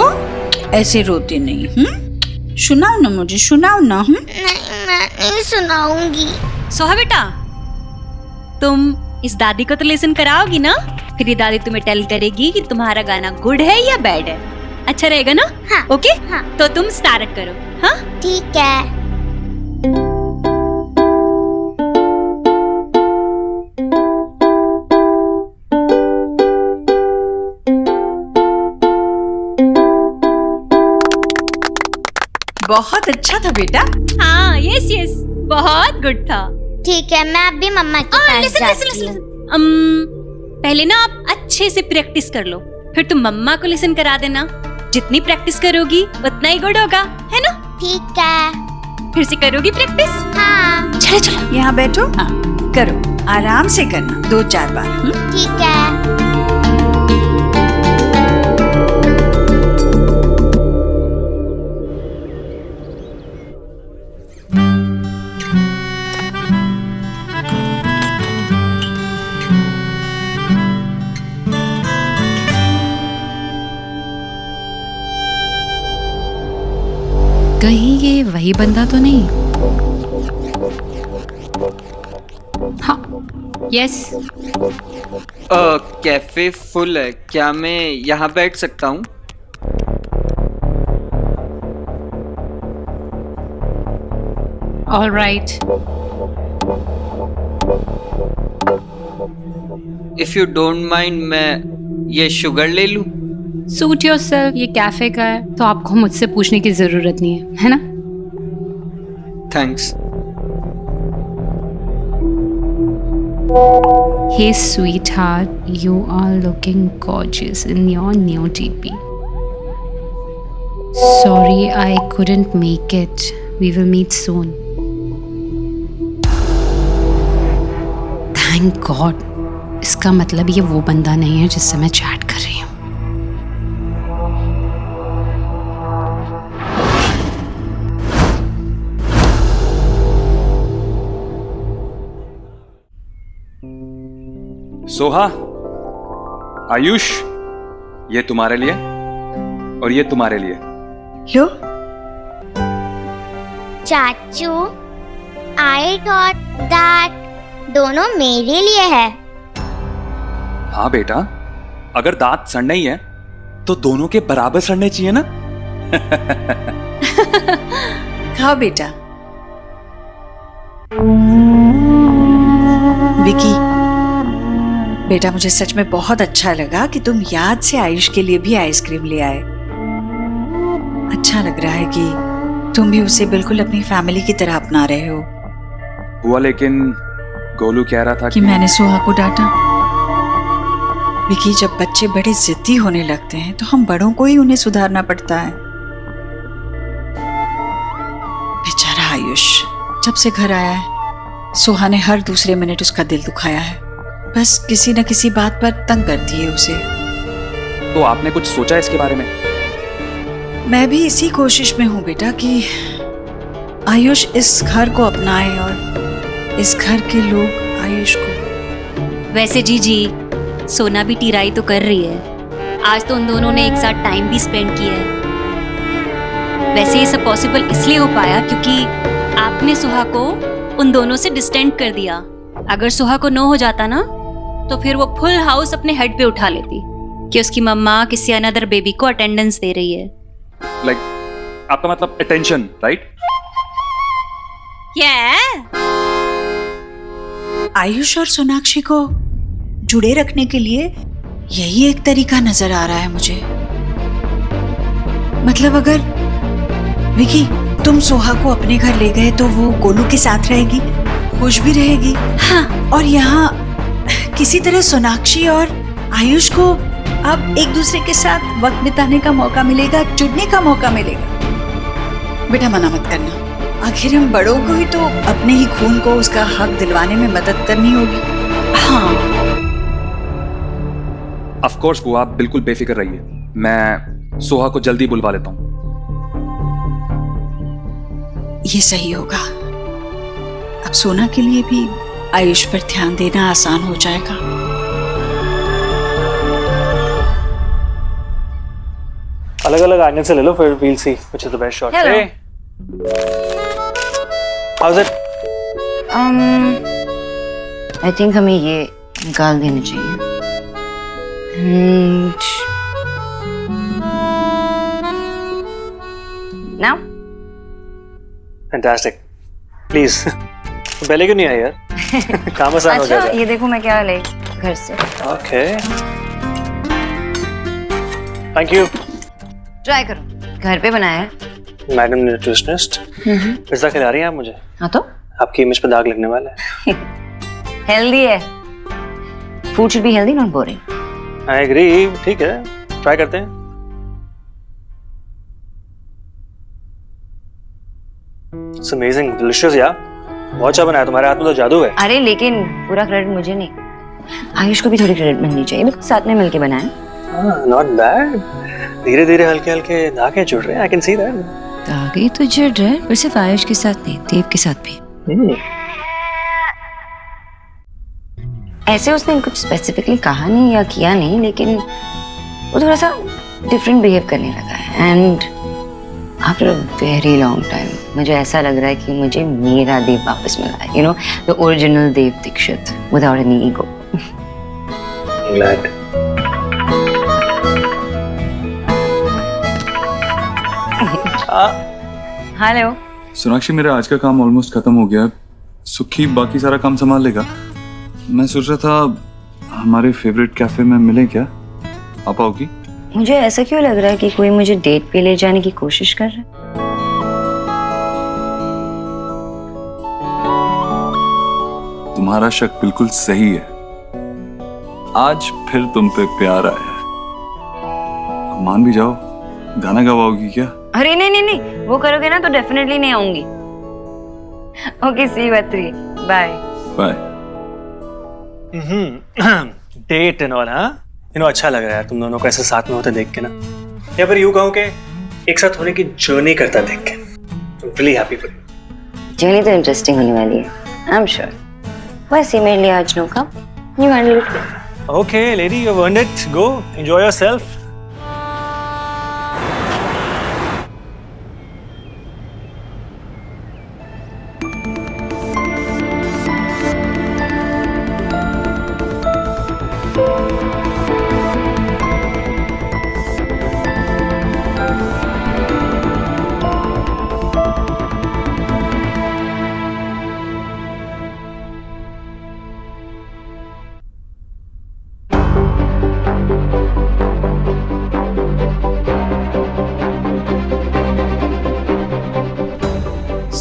ऐसे रोते नहीं। सुनाओ ना मुझे, सुनाओ ना। नहीं, मैं नहीं सुनाऊंगी। सोहा बेटा, तुम इस दादी को तो लेसन कराओगी ना? फिर ये दादी तुम्हें टेल करेगी कि तुम्हारा गाना गुड है या बैड है। अच्छा रहेगा ना? हाँ, ओके? हाँ। तो तुम स्टार्ट करो। हाँ, ठीक है। बहुत अच्छा था बेटा। हाँ, यस यस, बहुत गुड था। ठीक है, मैं अभी मम्मा के पास लिसन लिसन जाती लिसन। हूँ। पहले ना आप अच्छे से प्रैक्टिस कर लो, फिर तुम मम्मा को लिसन करा देना। जितनी प्रैक्टिस करोगी उतना ही गुड होगा, है ना? ठीक है। फिर से करोगी प्रैक्टिस? हाँ। चलो चलो, यहाँ बैठो। हाँ, करो, आराम से करना 2-4 बार। ठीक है। कहीं ये वही बंदा तो नहीं? हाँ, यस। कैफे फुल है, क्या मैं यहाँ बैठ सकता हूँ? All right. If you don't mind, मैं ये शुगर ले लूँ? सूट योरसेल्फ, ये कैफे का है तो आपको मुझसे पूछने की जरूरत नहीं है ना? Thanks. Hey sweetheart, you are looking gorgeous in your new DP. Sorry, I couldn't make it. We will meet soon. Thank God. इसका मतलब ये वो बंदा नहीं है जिससे मैं चैट कर रही हूँ। सोहा, आयुष, ये तुम्हारे लिए और ये तुम्हारे लिए। लो। चाचू, आई थॉट दैट दोनों मेरे लिए है। हाँ बेटा, अगर दांत सड़ने ही है तो दोनों के बराबर सड़ने चाहिए ना। खाओ बेटा। विकी बेटा, मुझे सच में बहुत अच्छा लगा कि तुम याद से आयुष के लिए भी आइसक्रीम ले आए। अच्छा लग रहा है कि तुम भी उसे बिल्कुल अपनी फैमिली की तरह अपना रहे हो। हुआ, लेकिन गोलू कह रहा था कि मैंने सोहा को डांटा। विकी, जब बच्चे बड़े जिद्दी होने लगते हैं तो हम बड़ों को ही उन्हें सुधारना पड़ता है। बेचारा आयुष जब से घर आया है, सोहा ने हर दूसरे मिनट उसका दिल दुखाया है। बस किसी न किसी बात पर तंग करती है उसे। तो आपने कुछ सोचा इसके बारे में? मैं भी इसी कोशिश में हूँ बेटा कि आयुष इस घर को अपनाए और इस घर के लोग आयुष को। वैसे जी सोना भी टीराई तो कर रही है। आज तो उन दोनों ने एक साथ टाइम भी स्पेंड किया है। वैसे ये सब पॉसिबल इसलिए हो पाया क्योंकि आपने सुहा को उन दोनों से डिस्टेंट कर दिया। अगर सुहा को नो हो जाता ना तो फिर वो फुल हाउस अपने हेड पे उठा लेती कि उसकी मम्मा किसी अनदर बेबी को अटेंडेंस दे रही है। लाइक आपका मतलब अटेंशन, राइट? आयुष और सोनाक्षी को जुड़े रखने के लिए यही एक तरीका नजर आ रहा है मुझे। मतलब अगर विकी तुम सोहा को अपने घर ले गए तो वो गोलू के साथ रहेगी, खुश भी रहेगी। हाँ, और यहाँ किसी तरह सोनाक्षी और आयुष को अब एक दूसरे के साथ वक्त बिताने का मौका मिलेगा, जुड़ने का मौका मिलेगा। बेटा मना मत करना, आखिर हम बड़ों को ही तो अपने ही खून को उसका हक दिलवाने में मदद करनी होगी। हाँ ऑफ कोर्स बुआ, आप बिल्कुल बेफिक्र रहिए। मैं सोहा को जल्दी बुलवा लेता हूँ। ये सही होगा। अब सोना के लिए भी आयुष पर ध्यान देना आसान हो जाएगा। अलग अलग एंगल से ले लो, फिर we'll see which is the best shot. Hello. Hey. How's it? I think हमें ये निकाल देना चाहिए। And now? Fantastic. Please. पहले क्यों नहीं आई यार? काम आसान हो अच्छा, जाएगा। ये देखो मैं क्या ले घर से। Okay. Thank you. ट्राई करो, घर पे बनाया है। मैडम न्यूट्रिशनिस्ट, पिज्जा खिला रही हैं आप मुझे? हाँ तो आपकी इमेज पे दाग लगने वाला है। हेल्दी है। Food should be healthy, not boring. I agree, ठीक है, ट्राई करते हैं। इट्स अमेजिंग, डिलीशियस यार। बहुत अच्छा बनाया, तुम्हारे हाथ में तो जादू है। अरे लेकिन पूरा क्रेडिट मुझे नहीं, आयुष को भी थोड़ी क्रेडिट मिलनी चाहिए, बिल्कुल साथ में मिलके बनाया। हाँ, नॉट बैड। धीरे धीरे हल्के हल्के धागे जुड़ रहे हैं, आई कैन सी दैट। धागे तो जुड़ रहे हैं, पर सिर्फ आयुष के साथ नहीं, देव के साथ भी। ऐसे उसने कुछ स्पेसिफिकली कहा नहीं या किया नहीं, लेकिन वो थोड़ा सा डिफरेंट बिहेव करने लगा है। And after a very long time मुझे ऐसा लग रहा है कि मुझे मेरा देव वापस मिला है, you know, the original Dev Dixit without any ego. Glad. Hello Sonakshi, मेरा आज का काम ऑलमोस्ट खत्म हो गया। सुखी बाकी सारा काम संभाल लेगा। मैं सोच रहा था हमारे फेवरेट कैफे में मिले क्या? आप आओगी? मुझे ऐसा क्यों लग रहा है कि कोई मुझे डेट पे ले जाने की कोशिश कर रहा है? तुम्हारा शक बिल्कुल सही है। आज फिर तुम पे प्यार आया है। अब मान भी जाओ, गाना गवाओगी क्या? अरे नहीं नहीं नहीं, वो करोगे ना तो डेफिनेटली नहीं आऊंगी। Okay, see you at 3, bye bye. Date and all, हाँ, यू नो, अच्छा लग रहा है तुम दोनों को ऐसे साथ में होते देख के ना, या फिर यूं कहूं कि एक साथ होने की जर्नी करता देख के। Really happy for you. Journey तो इंटरेस्टिंग होने वाली है, आई एम श्योर। वैसे मेरे लिए आज no come, you handle it. Okay lady, you have earned it, go enjoy yourself.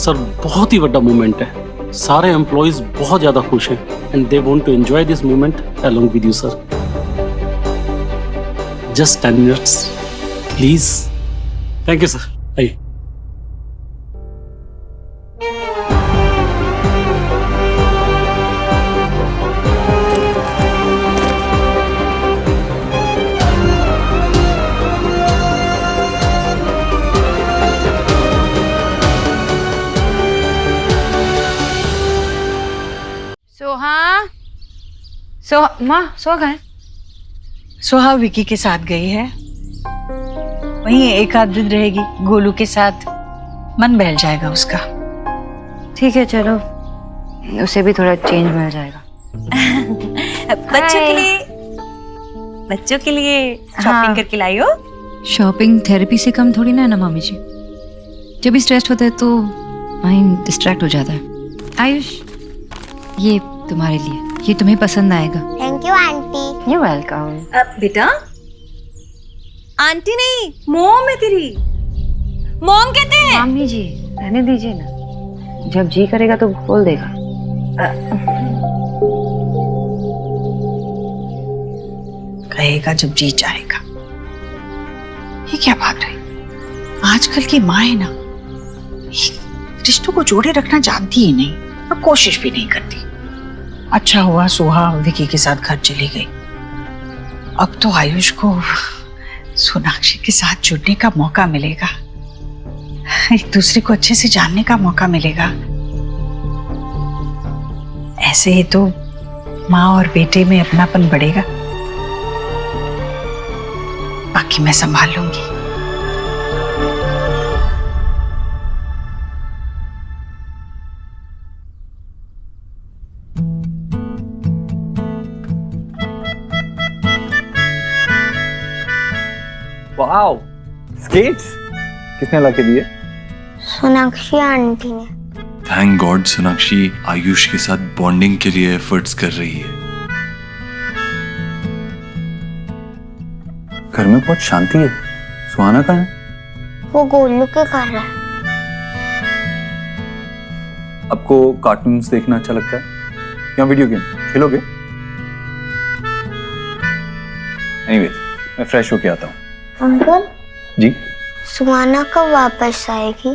Sir बहुत ही बड़ा मोमेंट है, सारे एम्प्लॉइज बहुत ज़्यादा खुश हैं and they want to enjoy this moment along with you sir. Just 10 minutes please. Thank you sir. आइए। माँ सोहा कहाँ है? सोहा विकी के साथ गई है, वहीं एक आध दिन रहेगी गोलू के साथ, मन बहल जाएगा उसका। ठीक है चलो, उसे भी थोड़ा चेंज मिल जाएगा। बच्चों के लिए शॉपिंग करके लाई हो? शॉपिंग थेरेपी से कम थोड़ी ना है ना मामी जी। जब भी स्ट्रेस्ड होता है तो माइंड डिस्ट्रैक्ट हो जाता है। आयुष, ये तुम्हारे लिए, ये तुम्हें पसंद आएगा। Thank you aunty. You welcome. बेटा, आंटी नहीं, मॉम है तेरी। मॉम कहते हैं। मामी जी रहने दीजिए ना, जब जी करेगा तो बोल देगा। कहेगा जब जी चाहेगा। ये क्या बात है? आजकल की माँ है ना, रिश्तों को जोड़े रखना जानती ही नहीं और कोशिश भी नहीं करती। अच्छा हुआ सोहा विकी के साथ घर चली गई। अब तो आयुष को सोनाक्षी के साथ जुड़ने का मौका मिलेगा, एक दूसरे को अच्छे से जानने का मौका मिलेगा। ऐसे ही तो माँ और बेटे में अपनापन बढ़ेगा। बाकी मैं संभाल लूंगी। वाओ, स्केट्स किसने ला के दिए? सोनाक्षी आंटी ने। थैंक गॉड सोनाक्षी आयुष के साथ बॉन्डिंग के लिए एफर्ट्स कर रही है। घर में बहुत शांति है। सुहाना कहाँ है? वो गोलू के कर रहा है। आपको कार्टून्स देखना अच्छा लगता है या वीडियो गेम खेलोगे? एनीवेज, मैं फ्रेश होके आता हूँ। अंकल जी, सुहाना कब वापस आएगी?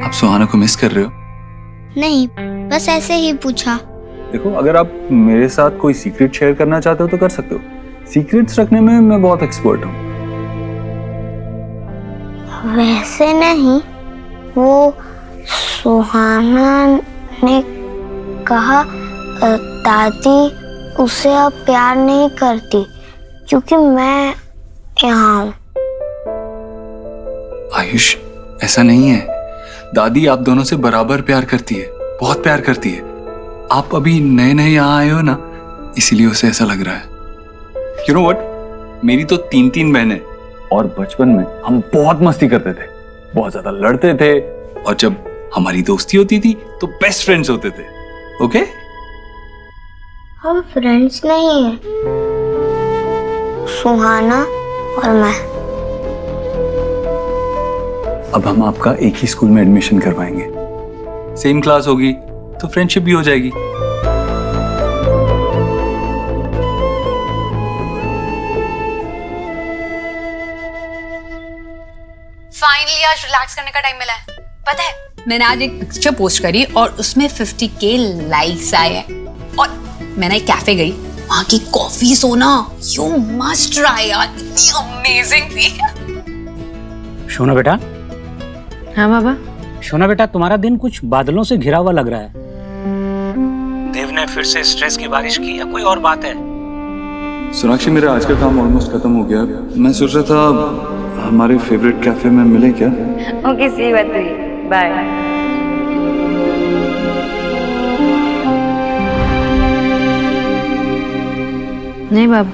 आप सुहाना को मिस कर रहे हो? नहीं, बस ऐसे ही पूछा। देखो, अगर आप मेरे साथ कोई सीक्रेट शेयर करना चाहते हो तो कर सकते हो। सीक्रेट्स रखने में मैं बहुत एक्सपर्ट हूँ। वैसे नहीं, वो सुहाना ने कहा दादी उसे अब प्यार नहीं करती क्योंकि मैं यहाँ हूँ। आयुष, ऐसा नहीं है। दादी आप दोनों से बराबर प्यार करती है, बहुत प्यार करती है। आप अभी नए नए यहाँ आए हो ना, इसीलिए उसे ऐसा लग रहा है। You know what? मेरी तो 3 बहनें और बचपन में हम बहुत मस्ती करते थे, बहुत ज्यादा लड़ते थे और जब हमारी दोस्ती होती थी तो बेस्ट फ्रेंड्स होते थे। ओके? हम फ्रेंड्स नहीं हैं, सुहाना और मैं। अब हम आपका एक ही स्कूल में एडमिशन करवाएंगे। सेम क्लास होगी तो फ्रेंडशिप भी हो जाएगी। फाइनली आज रिलैक्स करने का टाइम मिला है। पता है, मैंने आज एक पिक्चर पोस्ट करी और उसमें 50K लाइक्स आए हैं। और मैंने एक कैफे गई, वहां की कॉफी सोना यू मस्ट ट्राई यार, इतनी अमेजिंग थी। शोना बेटा। हाँ बाबा। शोना बेटा, तुम्हारा दिन कुछ बादलों से घिरा हुआ लग रहा है। देव ने फिर से स्ट्रेस की बारिश की या कोई और बात है? सोनाक्षी, मेरा आज का काम ऑलमोस्ट खत्म हो गया। मैं सोच रहा था हमारे फेवरेट कैफे में मिले क्या? Okay, see you at 3, bye. नहीं बाबा।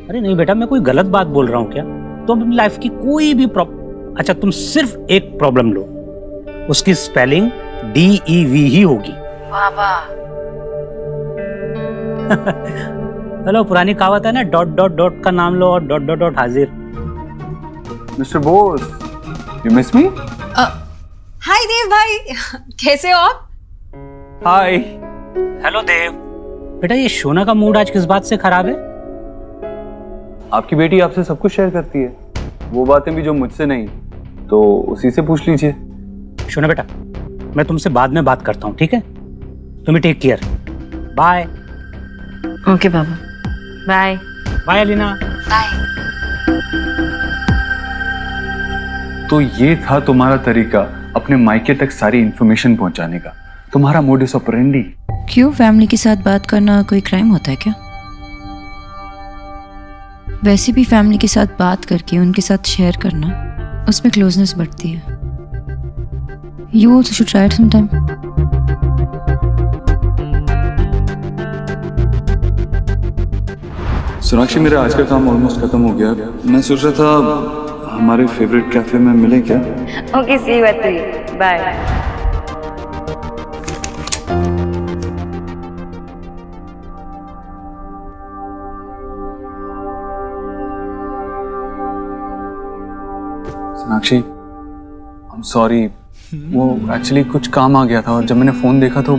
अरे नहीं बेटा, मैं कोई गलत बात बोल रहा हूँ क्या? तुम अपनी लाइफ की कोई भी अच्छा, तुम सिर्फ एक प्रॉब्लम लो, उसकी स्पेलिंग DEV ही होगी। बाबा। हेलो, पुरानी कहावत है ना, डॉट डॉट डॉट का नाम लो और डॉट डॉट डॉट हाजिर। Mister Bose, you miss me? Hi Dev भाई, कैसे हो आप? हाय। हेलो देव। बेटा, ये शोना का मूड आज किस बात से खराब है? आपकी बेटी आपसे सब कुछ शेयर करती है, वो बातें भी जो मुझसे नहीं, तो उसी से पूछ लीजिए। शोना बेटा, मैं तुमसे बाद में बात करता हूँ, ठीक है? तुम्हें टेक केयर, बाय। ओके बाबा, बाय। बाय अलीना। बाय। तो ये था तुम्हारा तरीका अपने मायके तक सारी इंफॉर्मेशन पहुंचाने का, तुम्हारा मोडस ऑपरेंडी। क्यों, फैमिली के साथ बात करना कोई क्राइम होता है क्या? वैसे भी फैमिली के साथ बात करके उनके साथ शेयर करना, उसमें क्लोजनेस बढ़ती है। You also should try it sometime. Sonakshi, मेरा आज का काम ऑलमोस्ट खत्म हो गया। मैं सोच रहा था हमारे फेवरेट कैफे में मिले क्या? Okay, see you at 3, bye. Sonakshi, I'm sorry, वो एक्चुअली कुछ काम आ गया था और जब मैंने फोन देखा तो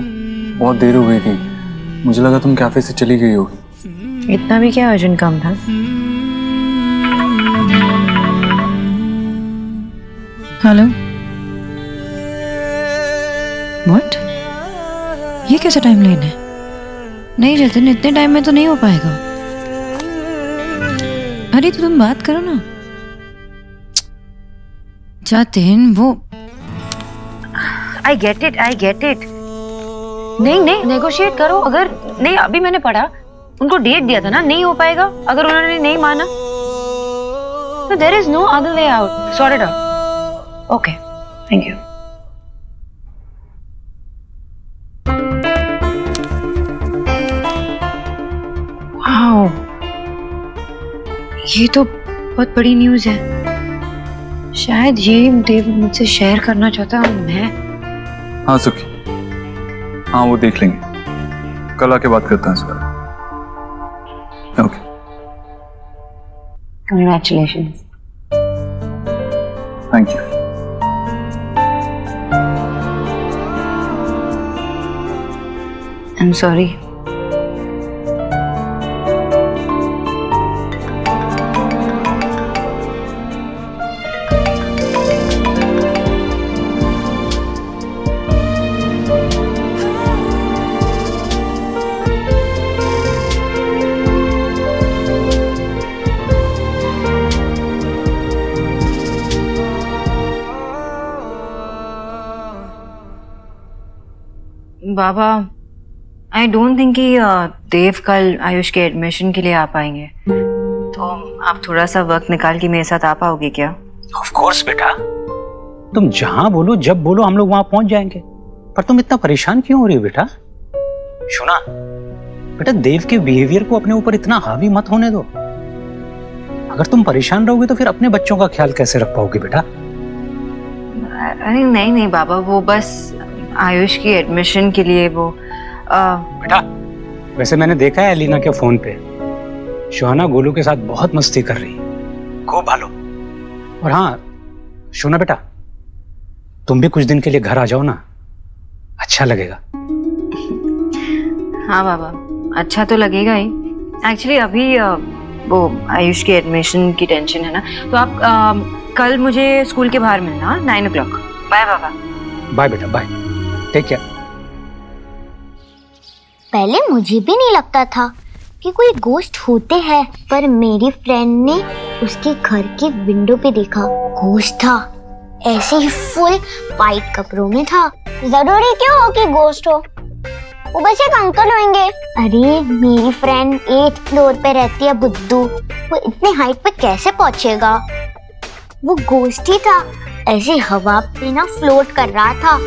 बहुत देर हो गई थी। मुझे लगा तुम कैफे से चली गई होगी। इतना भी क्या अर्जेंट काम था? हेलो। व्हाट? ये कैसा टाइम लेन है? नहीं जतिन, इतने टाइम में तो नहीं हो पाएगा। अरे तो तुम बात करो ना। जतिन, वो I get it. नहीं, नेगोशिएट करो। अगर नहीं, अभी मैंने पढ़ा, उनको डेट दिया था ना, नहीं हो पाएगा। अगर उन्होंने नहीं माना तो there is no other way out. Sort it out. Okay, thank you. Wow, ये तो बहुत बड़ी न्यूज़ है। शायद ये देव मुझसे शेयर करना चाहता हूँ मैं। हाँ सुखी, हाँ वो देख लेंगे, कल आके बात करते हैं इस बारे। Okay, congratulations. Thank you. I am sorry. Baba, I don't think कि देव कल आयुष के एडमिशन के लिए आ पाएंगे, तो आप थोड़ा सा वक्त निकाल के मेरे साथ आ पाओगे क्या? ऑफ कोर्स बेटा, तुम जहां बोलो जब बोलो हम लोग वहां पहुंच जाएंगे। पर तुम इतना परेशान क्यों हो रही हो बेटा? सुना बेटा, देव के बिहेवियर को अपने ऊपर इतना हावी मत होने दो। अगर तुम परेशान रहोगे तो फिर अपने बच्चों का ख्याल कैसे रख पाओगे बेटा? अरे नहीं नहीं बाबा, वो बस आयुष की एडमिशन के लिए वो बेटा, वैसे मैंने देखा है एलिना के फोन पे शोहना गोलू के साथ बहुत मस्ती कर रही है, खूब भालो। और हाँ शोना बेटा, तुम भी कुछ दिन के लिए घर आ जाओ ना, अच्छा लगेगा। हाँ बाबा, अच्छा तो लगेगा ही। एक्चुअली अभी वो आयुष के एडमिशन की टेंशन है ना, तो आप कल मुझे स्कूल के बाहर मिलना 9 o'clock। बाय बाबा। बाय बेटा, बाय, टेक केयर। पहले मुझे भी नहीं लगता था कि कोई गोश्त होते हैं, पर मेरी फ्रेंड ने उसके घर के विंडो पे देखा गोश्त था, ऐसे ही फुल वाइट कपड़ों में था। जरूरी क्यों हो कि गोश्त हो, वो बस एक अंकल होंगे। अरे मेरी फ्रेंड 8th फ्लोर पे रहती है बुद्धू, वो इतने हाइट पे कैसे पहुंचेगा? वो गोश्त ही था, ऐसे हवा पे ना फ्लोट कर रहा था।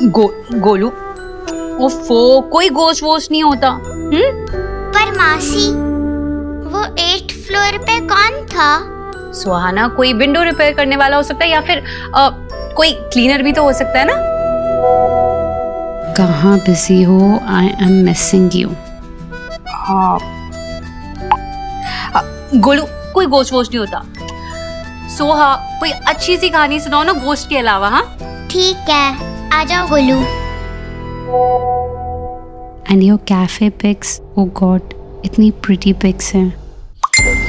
गोलू, ओफो, कोई गोश्त वोश नहीं होता। पर मासी, वो 8th फ्लोर पे कौन था? सुहाना, कोई विंडो रिपेयर करने वाला हो सकता है, या फिर कोई क्लीनर भी तो हो सकता है ना। कहाँ बिजी हो? I am missing you. Golu, कोई गोश्त वोश नहीं होता। सोहा, कोई अच्छी सी कहानी सुनाओ ना गोश्त के अलावा। हाँ ठीक है, आ जाओ Golu. And your cafe pics, oh god, इतनी प्रिटी पिक्स हैं।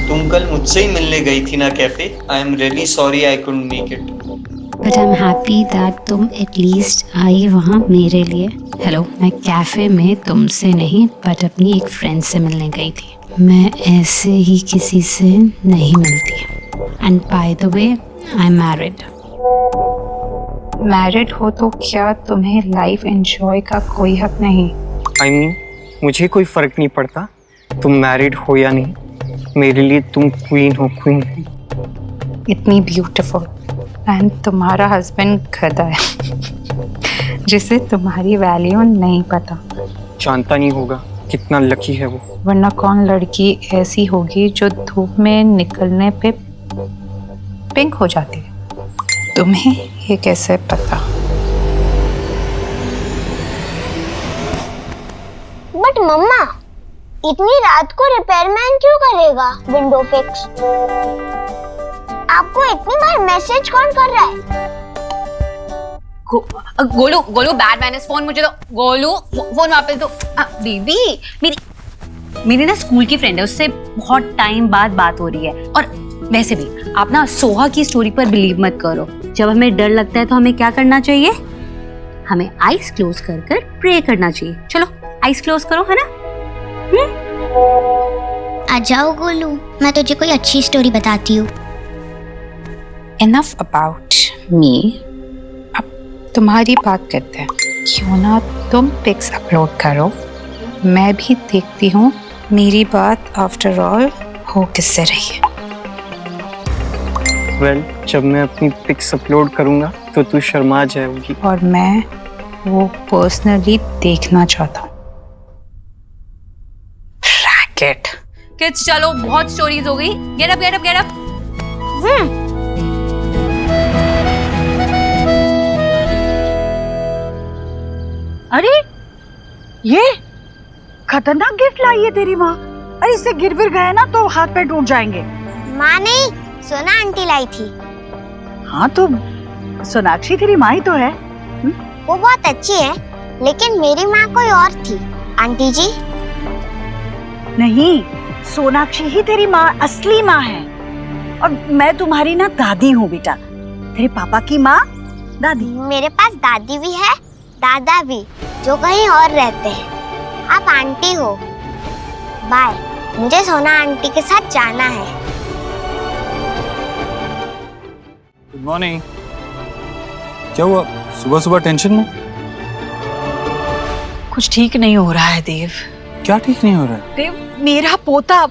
तुम कल मुझसे ही मिलने गई थी ना cafe. I am really sorry I couldn't make it. But I am happy that तुम एटलीस्ट आई वहाँ मेरे लिए। हेलो, मैं कैफे में तुमसे नहीं बट अपनी एक फ्रेंड से मिलने गई थी। मैं ऐसे ही किसी से नहीं मिलती। And by the way, I am married. Married हो तो क्या तुम्हें लाइफ एंजॉय का कोई हक नहीं? आई मीन, मुझे कोई फर्क नहीं पड़ता तुम मैरिड हो या नहीं, मेरे लिए तुम क्वीन हो, क्वीन। इतनी ब्यूटीफुल, एंड तुम्हारा हस्बैंड गधा है जिसे तुम्हारी वैल्यू नहीं पता। जानता नहीं होगा कितना लकी है वो। वरना कौन लड़की ऐसी होगी जो धूप में निकलने पे पिंक हो जाती है? तुम्हें ये कैसे पता? बट मम्मा, इतनी रात को रिपेयरमैन क्यों करेगा विंडो फिक्स? आपको इतनी बार मैसेज कौन कर रहा है? Golu, Golu, bad manners. Phone मुझे दो। गोलू, फोन वापस दो। बेबी, मेरी ना स्कूल की फ्रेंड है, उससे बहुत टाइम बाद बात हो रही है। और वैसे भी आप ना सोहा की स्टोरी पर बिलीव मत करो। जब हमें डर लगता है तो हमें क्या करना चाहिए? हमें आईज क्लोज कर कर प्रे करना चाहिए। चलो आईज क्लोज करो, है ना? आ जाओ गोलू, मैं तुझे कोई अच्छी स्टोरी बताती हूँ। Enough about me. अब तुम्हारी बात करते हैं। क्यों ना तुम पिक्स अपलोड करो, मैं भी देखती हूँ मेरी बात आफ्टर ऑल हो किससे रही है। वेल, जब मैं अपनी पिक्स अपलोड करूंगा तो तू शर्मा जाएगी। और मैं वो पर्सनली देखना चाहता हूँ। फॉरगेट। किड्स चलो, बहुत स्टोरीज हो गई। Get up get up get up. अरे ये खतरनाक गिफ्ट लाई है तेरी माँ। अरे इससे गिर विर गए ना तो हाथ पैर टूट जाएंगे। माँ नहीं, सोना आंटी लाई थी। हाँ तो सोनाक्षी तेरी माँ ही तो है। वो बहुत अच्छी है, लेकिन मेरी माँ कोई और थी। आंटी जी नहीं, सोनाक्षी ही तेरी माँ, असली माँ है। और मैं तुम्हारी ना दादी हूँ बेटा, तेरे पापा की माँ दादी। मेरे पास दादी भी है, दादा भी, जो कहीं और रहते हैं। आप आंटी हो। बाय, मुझे सोना आंटी के साथ जाना है। Good morning. क्या हुआ, सुबह सुबह टेंशन में? कुछ ठीक नहीं हो रहा है देव। क्या ठीक नहीं हो रहा है? देव, मेरा पोता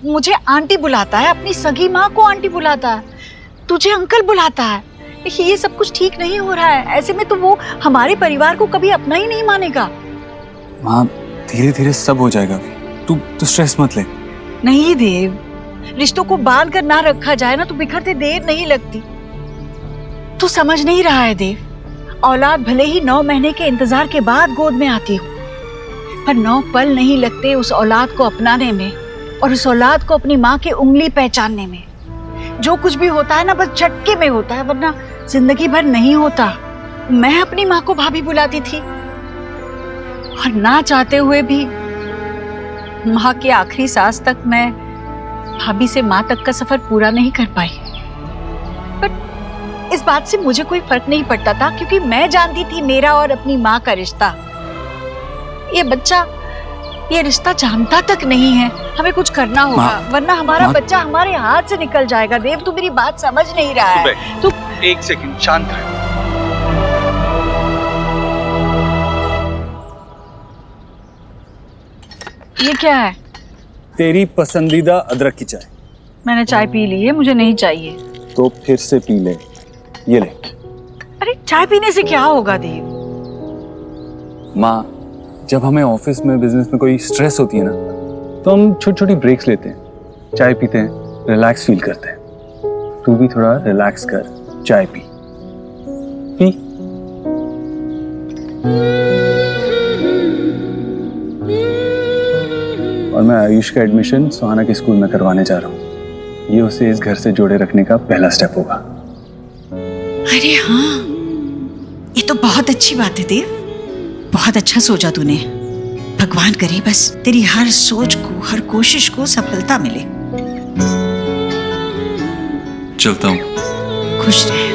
मुझे आंटी बुलाता है, अपनी सगी माँ को आंटी बुलाता है, तुझे अंकल बुलाता है। ये सब कुछ ठीक नहीं हो रहा है। ऐसे में तो वो हमारे परिवार को कभी अपना ही नहीं मानेगा। माँ, धीरे धीरे सब हो जाएगा। तू स्ट्रेस मत ले। नहीं देव, रिश्तों को बांध कर ना रखा जाए ना तो बिखरते देर नहीं लगती। तू समझ नहीं रहा है देव। औलाद भले ही 9 महीने के इंतजार के बाद गोद में आती हो, पर 9 पल नहीं लगते उस औलाद को अपनाने में और उस औलाद को अपनी माँ की उंगली पहचानने में। जो कुछ भी होता है ना बस झटके में होता है, वरना जिंदगी भर नहीं होता। मैं अपनी माँ को भाभी बुलाती थी और ना चाहते हुए भी माँ के आखिरी सांस तक मैं भाभी से माँ तक का सफर पूरा नहीं कर पाई। पर इस बात से मुझे कोई फर्क नहीं पड़ता था, क्योंकि मैं जानती थी मेरा और अपनी माँ का रिश्ता। ये बच्चा ये रिश्ता जानता तक नहीं है। हमें कुछ करना होगा, वरना हमारा बच्चा हमारे हाथ से निकल जाएगा। देव, तू मेरी बात समझ नहीं रहा है। तू एक सेकंड शांत रह। ये क्या है? तेरी पसंदीदा अदरक की चाय। मैंने चाय पी ली है, मुझे नहीं चाहिए। तो फिर से पी ले, ये ले। अरे चाय पीने से क्या होगा देव? माँ, जब हमें ऑफिस में बिजनेस में कोई स्ट्रेस होती है ना, तो हम छोटी छोटी ब्रेक्स लेते हैं, चाय पीते हैं, रिलैक्स फील करते हैं। तू भी थोड़ा रिलैक्स कर, चाय पी। और मैं आयुष का एडमिशन सुहाना के स्कूल में करवाने जा रहा हूँ। ये उसे इस घर से जोड़े रखने का पहला स्टेप होगा। अरे हाँ, ये तो बहुत अच्छी बात है देव। बहुत अच्छा सोचा तूने। भगवान करे बस तेरी हर सोच को, हर कोशिश को सफलता मिले। चलता हूँ। खुश रहे।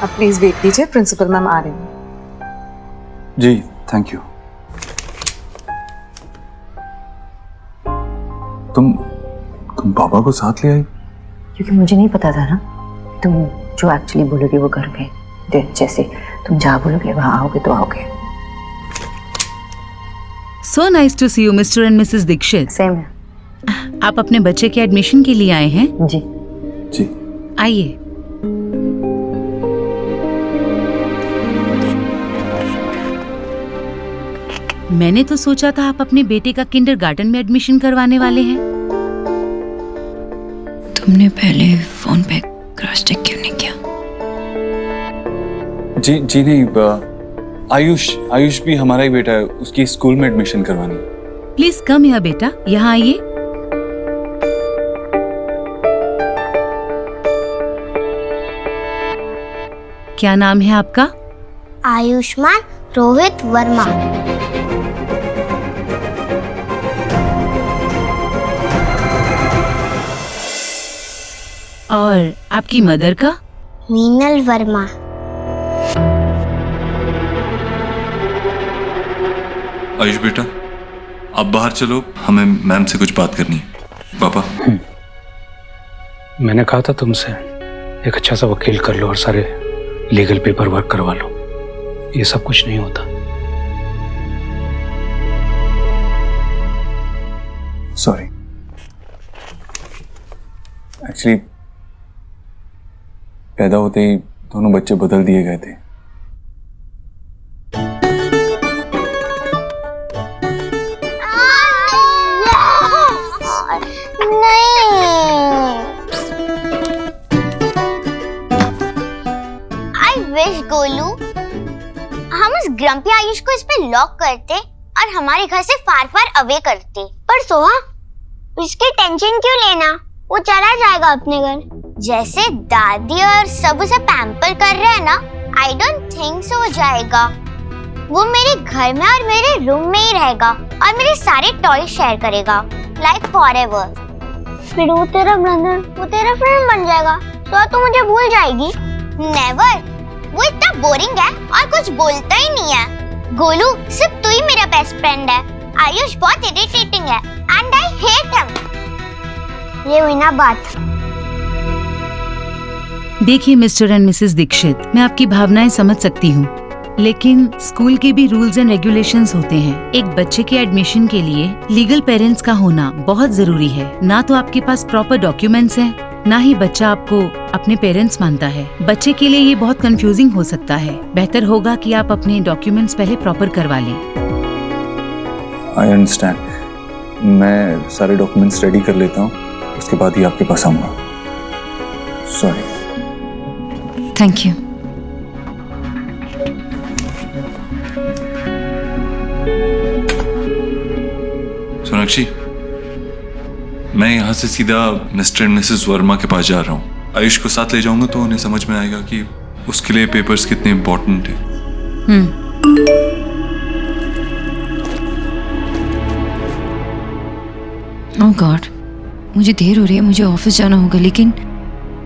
अब प्लीज वेट कीजिए, प्रिंसिपल मैम आ रही हैं। जी, थैंक यू। तुम पापा को साथ ले आई? क्योंकि मुझे नहीं पता था ना, तुम जो एक्चुअली बोलोगे वो करोगे। जैसे तुम जहाँ बोलोगे वहाँ आओगे तो आओगे। So nice to see you, Mr. and Mrs. Dixit. Same. आप अपने बच्चे के एडमिशन के लिए आए हैं? जी। जी। आइए। मैंने तो सोचा था आप अपने बेटे का किंडरगार्टन में एडमिशन करवाने वाले हैं। तुमने पहले फोन पे क्रॉस चेक क्यों नहीं किया? जी नहीं, आयुष भी हमारा ही बेटा है, उसकी स्कूल में एडमिशन करवानी। प्लीज कम यहाँ बेटा, यहाँ आइए। क्या नाम है आपका? आयुष्मान रोहित वर्मा। और आपकी मदर का? मीनल वर्मा। आयुष बेटा, आप बाहर चलो, हमें मैम से कुछ बात करनी है। पापा, मैंने कहा था तुमसे एक अच्छा सा वकील कर लो और सारे लीगल पेपर वर्क करवा लो। ये सब कुछ नहीं होता। सॉरी। एक्चुअली पैदा होते ही दोनों बच्चे बदल दिए गए थे। गोलू, हम उस ग्रम्पी आयुष को इस पे लॉक करते और हमारे घर से फार फार अवे करते। पर सोहा, उसकी टेंशन क्यों लेना, वो चला जाएगा अपने घर। जैसे दादी और सब उसे पैम्पर कर रहे हैं ना, आई डोंट थिंक सो हो जाएगा। वो मेरे घर में और मेरे रूम में ही रहेगा और मेरे सारे टॉय शेयर करेगा, लाइक फॉरएवर। फिर वो तेरा ब्रदर, वो तेरा फ्रेंड बन जाएगा, तो तू मुझे भूल जाएगी। नेवर। वो इतना बोरिंग है और कुछ बोलता ही नहीं है। गोलू, सिर्फ तू ही मेरा बेस्ट फ्रेंड है। आयुष बहुत इरिटेटिंग है एंड आई हेट हिम। ये हुई ना बात। देखिए मिस्टर एंड मिसेस दीक्षित, मैं आपकी भावनाएं समझ सकती हूँ, लेकिन स्कूल के भी रूल्स एंड रेगुलेशंस होते हैं। एक बच्चे के एडमिशन के लिए लीगल पेरेंट्स का होना बहुत जरूरी है। ना तो आपके पास प्रॉपर डॉक्यूमेंट्स हैं, ना ही बच्चा आपको अपने पेरेंट्स मानता है। बच्चे के लिए ये बहुत कंफ्यूजिंग हो सकता है। बेहतर होगा कि आप अपने डॉक्यूमेंट्स पहले प्रॉपर करवा लें। आई अंडरस्टैंड, मैं सारे डॉक्यूमेंट्स रेडी कर लेता हूँ, उसके बाद ही आपके पास आऊंगा। सॉरी। Thank you. सोनाक्षी, मैं यहाँ से सीधा मिस्टर एंड मिसेस वर्मा के पास जा रहा हूँ। आयुष को साथ ले जाऊंगा तो उन्हें समझ में आएगा कि उसके लिए पेपर्स कितने इम्पोर्टेंट हैं। ओह गॉड, मुझे देर हो रही है, मुझे ऑफिस जाना होगा। लेकिन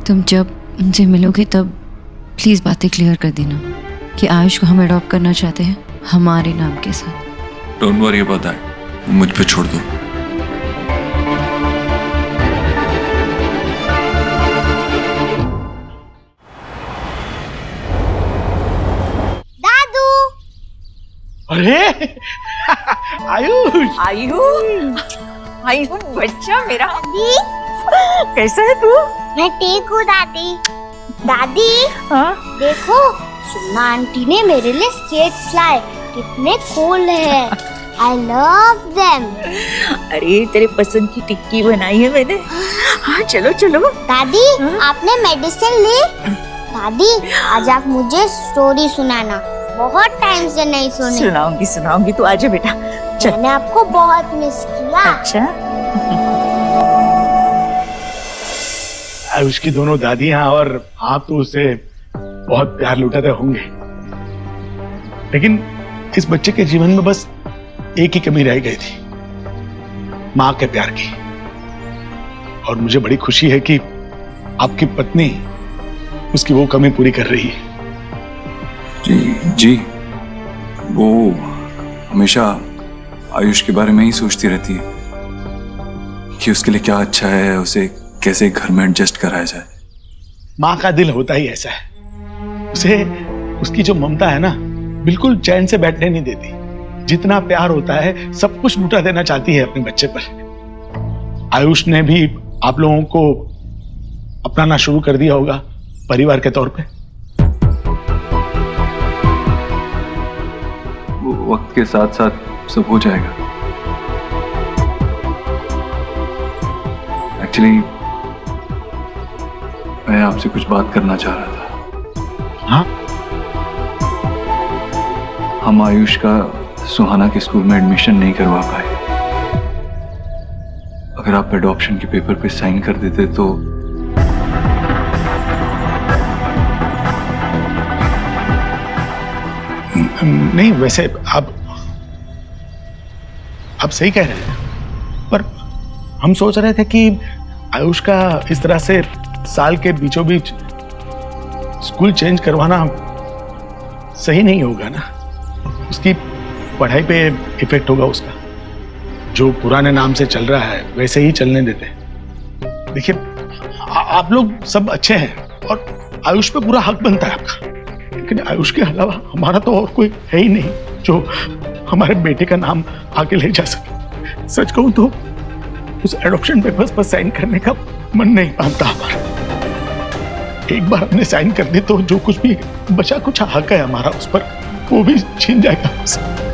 तुम जब उनसे मिलोगे तब प्लीज़ बातें क्लियर कर देना कि आयुष को हम अडॉप्ट करना चाहते हैं हमारे नाम के साथ। डोंट वरी अबाउट दैट, मुझ पे छोड़ दो। अरे आयुष, आयुष, आयुष बच्चा मेरा। कैसा है तू? मैं ठीक हूँ दादी। दादी, देखो सुना आंटी ने मेरे लिए स्केट्स लाए, कितने कूल है। I love them। अरे तेरे पसंद की टिक्की बनाई है मैंने। हाँ चलो चलो। दादी, आपने मेडिसिन ली? दादी, आज आप मुझे स्टोरी सुनाना, बहुत टाइम से नहीं सुनी। सुनाऊंगी सुनाऊंगी, तू आजा बेटा। चल। मैंने आपको बहुत मिस किया। अच्छा। आयुष की दोनों दादियां और आप तो उसे बहुत प्यार लुटाते होंगे, लेकिन इस बच्चे के जीवन में बस एक ही कमी रह गई थी, माँ के प्यार की। और मुझे बड़ी खुशी है कि आपकी पत्नी उसकी वो कमी पूरी कर रही है। जी, वो हमेशा आयुष के बारे में ही सोचती रहती है कि उसके लिए क्या अच्छा है, उसे कैसे घर में एडजस्ट कराया जाए। माँ का दिल होता ही ऐसा है, उसे उसकी जो ममता है ना, बिल्कुल चैन से बैठने नहीं देती। जितना प्यार होता है सब कुछ लुटा देना चाहती है अपने बच्चे पर। आयुष ने भी आप लोगों को अपनाना शुरू कर दिया होगा परिवार के तौर पे। वक्त के साथ साथ सब हो जाएगा। एक्चुअली मैं आपसे कुछ बात करना चाह रहा था। हाँ? हम आयुष का सुहाना के स्कूल में एडमिशन नहीं करवा पाए। अगर आप एडॉप्शन के पेपर पे साइन कर देते तो नहीं, वैसे आप सही कह रहे हैं, पर हम सोच रहे थे कि आयुष का इस तरह से साल के बीचों बीच स्कूल चेंज करवाना सही नहीं होगा ना। उसकी पढ़ाई पे इफेक्ट होगा उसका। जो पुराने नाम से चल रहा है वैसे ही चलने देते। देखिए, आप लोग सब अच्छे हैं और आयुष पे पूरा हक बनता है आपका, लेकिन आयुष के अलावा हमारा तो और कोई है ही नहीं जो हमारे बेटे का नाम आगे ले जा सके। सच कहूं तो उस एडॉप्शन पेपर्स पर साइन करने का मन नहीं मानता हमारा। एक बार हमने साइन कर दी तो जो कुछ भी बचा कुछ हक है हमारा उस पर, वो भी छीन जाएगा हमसे।